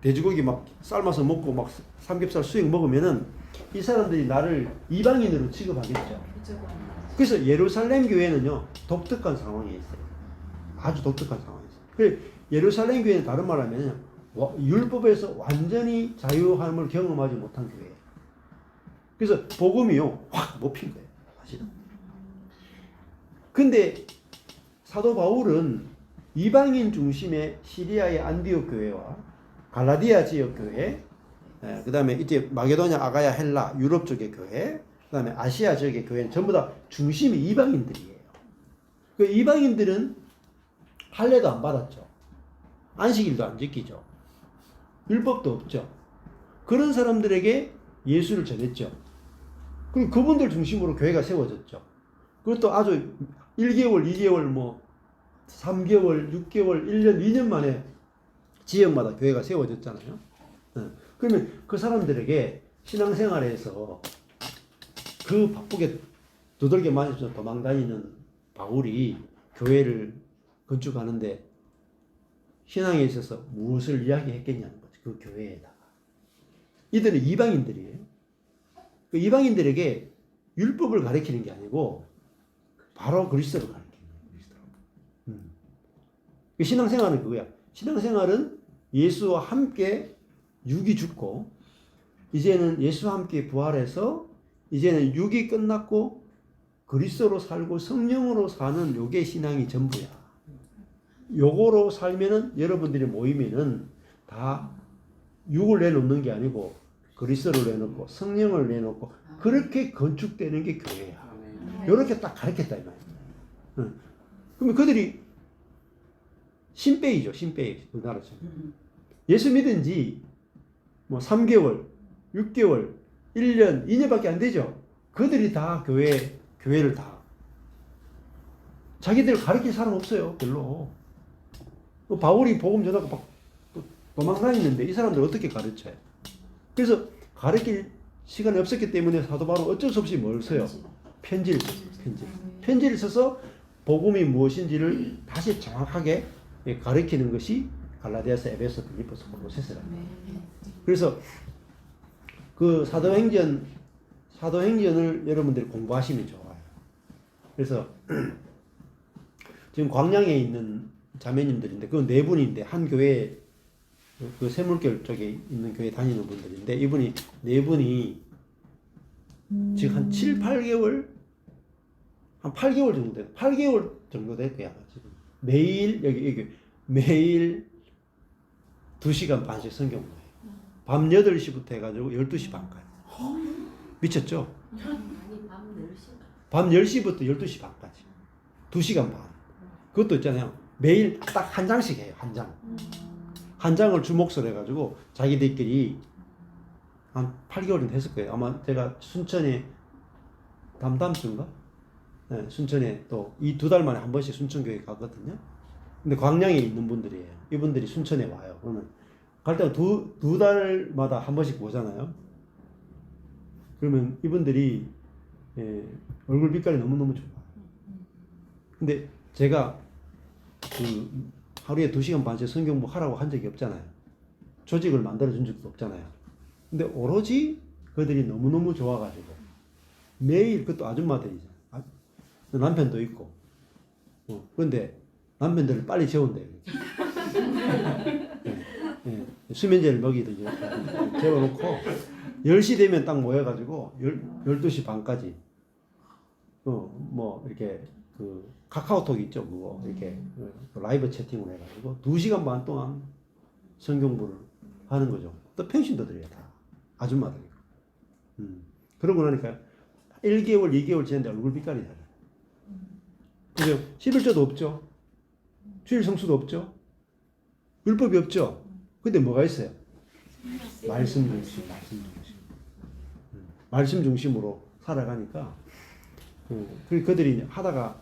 돼지고기 막 삶아서 먹고 막 삼겹살 수육 먹으면은 이 사람들이 나를 이방인으로 취급하겠죠. 그래서 예루살렘 교회는요 독특한 상황에 있어요. 아주 독특한 상황에 있어요. 그래서 예루살렘 교회는 다른 말하면 율법에서 완전히 자유함을 경험하지 못한 교회예요. 그래서 복음이요 확 못 핀 거예요. 사실은. 근데 사도 바울은 이방인 중심의 시리아의 안디옥 교회와 갈라디아 지역 교회, 그 다음에 이제 마게도냐, 아가야, 헬라, 유럽 쪽의 교회, 그 다음에 아시아 지역의 교회는 전부 다 중심이 이방인들이에요. 그 이방인들은 할례도 안 받았죠. 안식일도 안 지키죠. 율법도 없죠. 그런 사람들에게 예수를 전했죠. 그리고 그분들 중심으로 교회가 세워졌죠. 그것도 아주 1개월, 2개월, 뭐 3개월, 6개월, 1년, 2년 만에 지역마다 교회가 세워졌잖아요. 그러면 그 사람들에게 신앙생활에서 그 바쁘게 두들겨 맞으면서 도망다니는 바울이 교회를 건축하는데 신앙에 있어서 무엇을 이야기했겠냐는 거죠. 그 교회에다가. 이들은 이방인들이에요. 그 이방인들에게 율법을 가르치는 게 아니고 바로 그리스도를 가르치는 거예요. 그 신앙생활은 그거야. 신앙생활은 예수와 함께 육이 죽고 이제는 예수와 함께 부활해서 이제는 육이 끝났고 그리스도로 살고 성령으로 사는 요게 신앙이 전부야. 요거로 살면은 여러분들이 모이면은 다 육을 내놓는 게 아니고 그리스도를 내놓고 성령을 내놓고 그렇게 건축되는 게 교회야. 요렇게 딱 가르쳤다 이 말이야. 그러면 그들이 신배이죠. 신배이 우리나라처럼. 예수 믿은 지 뭐 3개월, 6개월, 1년, 2년밖에 안 되죠. 그들이 다 교회를 다 자기들 가르칠 사람 없어요. 별로. 바울이 복음 전하고 막 도망다니는데 이 사람들 어떻게 가르쳐요? 그래서 가르칠 시간이 없었기 때문에 사도 바울은 어쩔 수 없이 뭘 써요? 편지를 썼어요. 편지를 써서 복음이 무엇인지를 다시 정확하게 가르치는 것이 갈라디아서, 에베소, 빌립보서, 골로새서라. 그래서 그 사도행전을 여러분들이 공부하시면 좋아요. 그래서 지금 광양에 있는 자매님들인데 그 네 분인데 한 교회 그 샘물결 쪽에 있는 교회 다니는 분들인데 이분이 네 분이 지금 한 7, 8개월 한 8개월 정도 돼. 8개월 정도 될 거야. 지금 매일 여기 매일 2시간 반씩 성경 공부해요. 밤 8시부터 해가지고 12시 반까지. 미쳤죠? 밤 10시부터 12시 반까지. 2시간 반. 그것도 있잖아요. 매일 딱 한 장씩 해요. 한 장. 한 장을 주목설 해가지고 자기들끼리 한 8개월은 됐을 거예요. 아마 제가 순천에 다음 주인가? 네, 순천에 또 이 2달 만에 한 번씩 순천교회 가거든요. 근데 광양에 있는 분들이에요. 이분들이 순천에 와요. 그러면 갈 때가 두 달마다 한 번씩 보잖아요. 그러면 이분들이 얼굴 빛깔이 너무너무 좋아요. 근데 제가 그 하루에 2시간 반씩 성경 공부 하라고 한 적이 없잖아요. 조직을 만들어 준 적도 없잖아요. 근데 오로지 그들이 너무너무 좋아가지고 매일 그것도 아줌마들이죠. 남편도 있고. 그런데 남편들을 빨리 재운대요. 수면제를 먹이든지 이렇게 재워놓고 10시 되면 딱 모여가지고 12시 반까지 뭐 이렇게 그 카카오톡 있죠. 그거 이렇게 라이브 채팅을 해가지고 2시간 반 동안 성경부를 하는 거죠. 또 평신도 드려요. 다 아줌마들이. 그러고 나니까 1개월, 2개월 지났는데 얼굴 빛깔이 달라요. 그죠? 11조도 없죠. 주일 성수도 없죠. 율법이 없죠. 근데 뭐가 있어요? 말씀 중심. 말씀 중심으로 살아가니까 그들이 하다가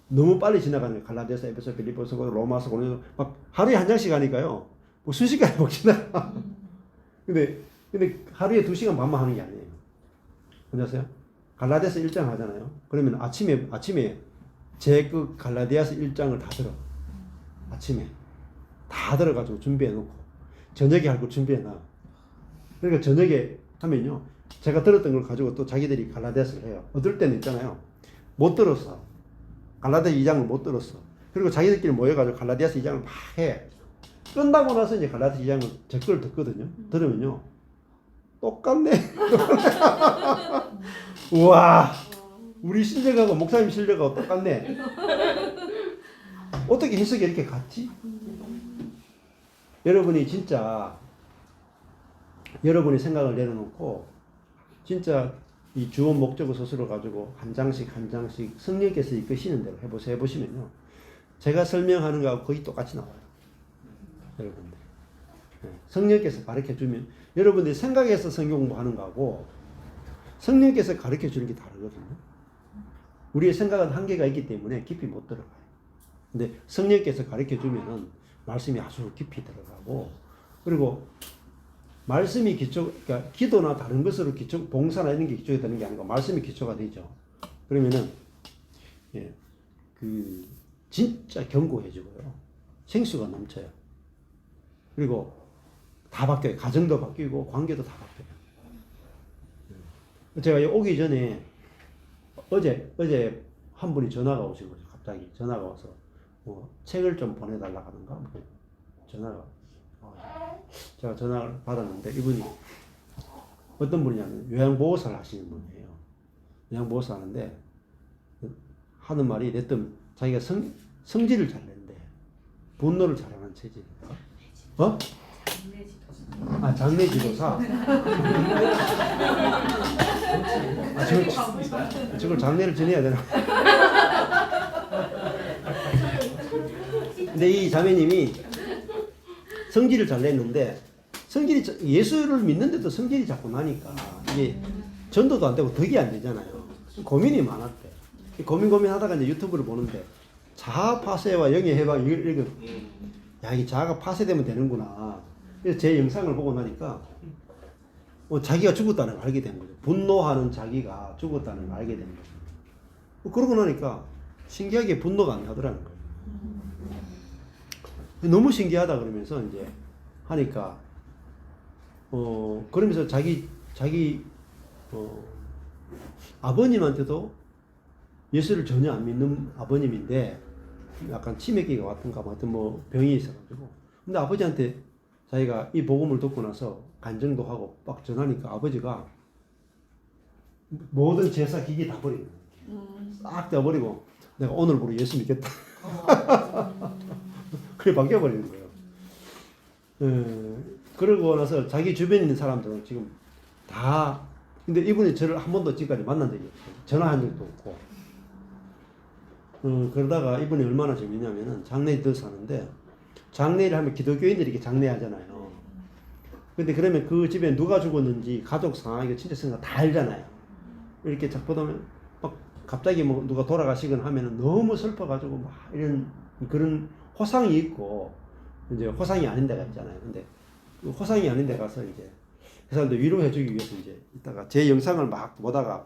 너무 빨리 지나가는 갈라디아서, 에베소, 빌립보서, 로마서, 고린도서 막 하루에 한 장씩 하니까요. 뭐 순식간에 막 지나가. 근데 하루에 2시간 반만 하는 게 아니에요. 안녕하세요. 갈라디아서 1장 하잖아요. 그러면 아침에 제 그 갈라디아서 1장을 다 들어. 아침에 다 들어가지고 준비해 놓고 저녁에 할 거 준비해 놔. 그러니까 저녁에 하면요. 제가 들었던 걸 가지고 또 자기들이 갈라디아서를 해요. 어떨 때는 있잖아요. 못 들었어. 갈라디아서 2장을 못 들었어. 그리고 자기들끼리 모여가지고 갈라디아서 2장을 막 해. 끝나고 나서 이제 갈라디아서 2장을 제 걸 듣거든요. 들으면요. 똑같네. 우와. 우리 실력하고 목사님 실력하고 똑같네. 어떻게 해석이 이렇게 같지? 여러분이 진짜 여러분의 생각을 내려놓고 진짜 이 주원 목적어 서술을 가지고 한 장씩 성령께서 이끄시는 대로 해보시면요. 제가 설명하는 거하고 거의 똑같이 나와요. 여러분들. 성령께서 가르쳐주면 여러분들이 생각해서 성경 공부하는 거하고 성령께서 가르쳐주는 게 다르거든요. 우리의 생각은 한계가 있기 때문에 깊이 못 들어가요. 근데 성령께서 가르쳐주면은 말씀이 아주 깊이 들어가고 그리고 말씀이 그러니까 기도나 다른 것으로 봉사나 이런 게 기초가 되는 게 아니고 말씀이 기초가 되죠. 그러면은 진짜 견고해지고요. 생수가 넘쳐요. 그리고 다 바뀌어요. 가정도 바뀌고 관계도 다 바뀌어요. 제가 오기 전에 어제 한 분이 전화가 오신 거죠. 갑자기 전화가 와서 책을 좀 보내달라고 하는가? 전화가 제가 전화를 받았는데 이분이 어떤 분이냐면 요양보호사를 하시는 분이에요. 요양보호사 하는데 하는 말이 됐든 자기가 성질을 잘 낸대. 분노를 잘하는 체질인가? 장례지도사. 저걸 장례를 지내야 되나? 근데 이 자매님이 성질을 잘 냈는데 예수를 믿는데도 성질이 자꾸 나니까 이게 전도도 안 되고 덕이 안 되잖아요. 고민이 많았대. 고민하다가 이제 유튜브를 보는데 자아 파쇄와 영의 해방 이거 야, 이 자아가 파쇄되면 되는구나. 그래서 제 영상을 보고 나니까 자기가 죽었다는 걸 알게 된 거죠. 분노하는 자기가 죽었다는 걸 알게 된 거죠. 그러고 나니까 신기하게 분노가 안 나더라는 거예요. 너무 신기하다 그러면서 이제 하니까 그러면서 자기 아버님한테도 예수를 전혀 안 믿는 아버님인데 약간 치매기가 왔던가 뭐 하여튼 뭐 병이 있어가지고 근데 아버지한테 자기가 이 복음을 듣고 나서 간증도 하고 막 전하니까 아버지가 모든 제사 기기 다 버리는 거예요. 싹 다 버리고 내가 오늘부로 예수 믿겠다. 그래 바뀌어버리는 거예요. 그러고 나서 자기 주변에 있는 사람들은 지금 다 근데 이분이 저를 한 번도 지금까지 만난 적이 없어요. 전화한 적도 없고 그러다가 이분이 얼마나 재밌냐면은 장례들 사는데 장례를 하면 기독교인들이 이렇게 장례하잖아요. 근데 그러면 그 집에 누가 죽었는지 가족 상황 이거 친척 상황 다 알잖아요. 이렇게 딱 보면 막 갑자기 뭐 누가 돌아가시거나 하면은 너무 슬퍼가지고 막 이런 그런 호상이 있고 이제 호상이 아닌 데가 있잖아요. 근데 그 호상이 아닌 데 가서 이제 그 사람들 위로해주기 위해서 이제 이따가 제 영상을 막 보다가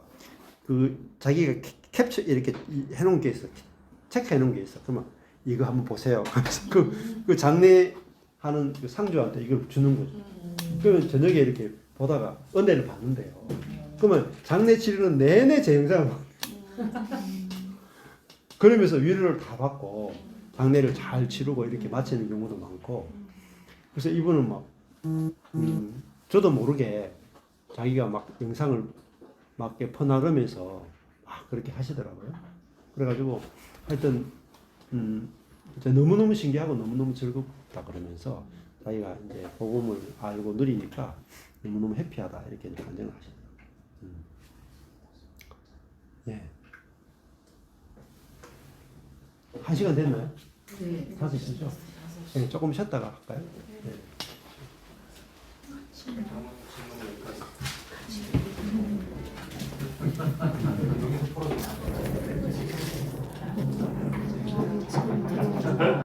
그 자기가 캡처 이렇게 해놓은 게 있어. 체크해놓은 게 있어. 그러면 이거 한번 보세요. 하면서 그 장례하는 그 상주한테 이걸 주는 거죠. 그러면 저녁에 이렇게 보다가 은혜를 받는데요. 그러면 장례 치르는 내내 제 영상을 그러면서 위로를 다 받고 장례를 잘 치르고 이렇게 마치는 경우도 많고 그래서 이분은 막 저도 모르게 자기가 막 영상을 막 이렇게 퍼나르면서 막 그렇게 하시더라고요. 그래가지고 하여튼 너무너무 신기하고 너무너무 즐겁다 그러면서 자기가 이제 복음을 알고 누리니까 너무너무 해피하다 이렇게 간증을 하시더라고요. 예. 1시간 됐나요? 네. 5시죠? 네, 조금 쉬었다가 할까요? 네. 네.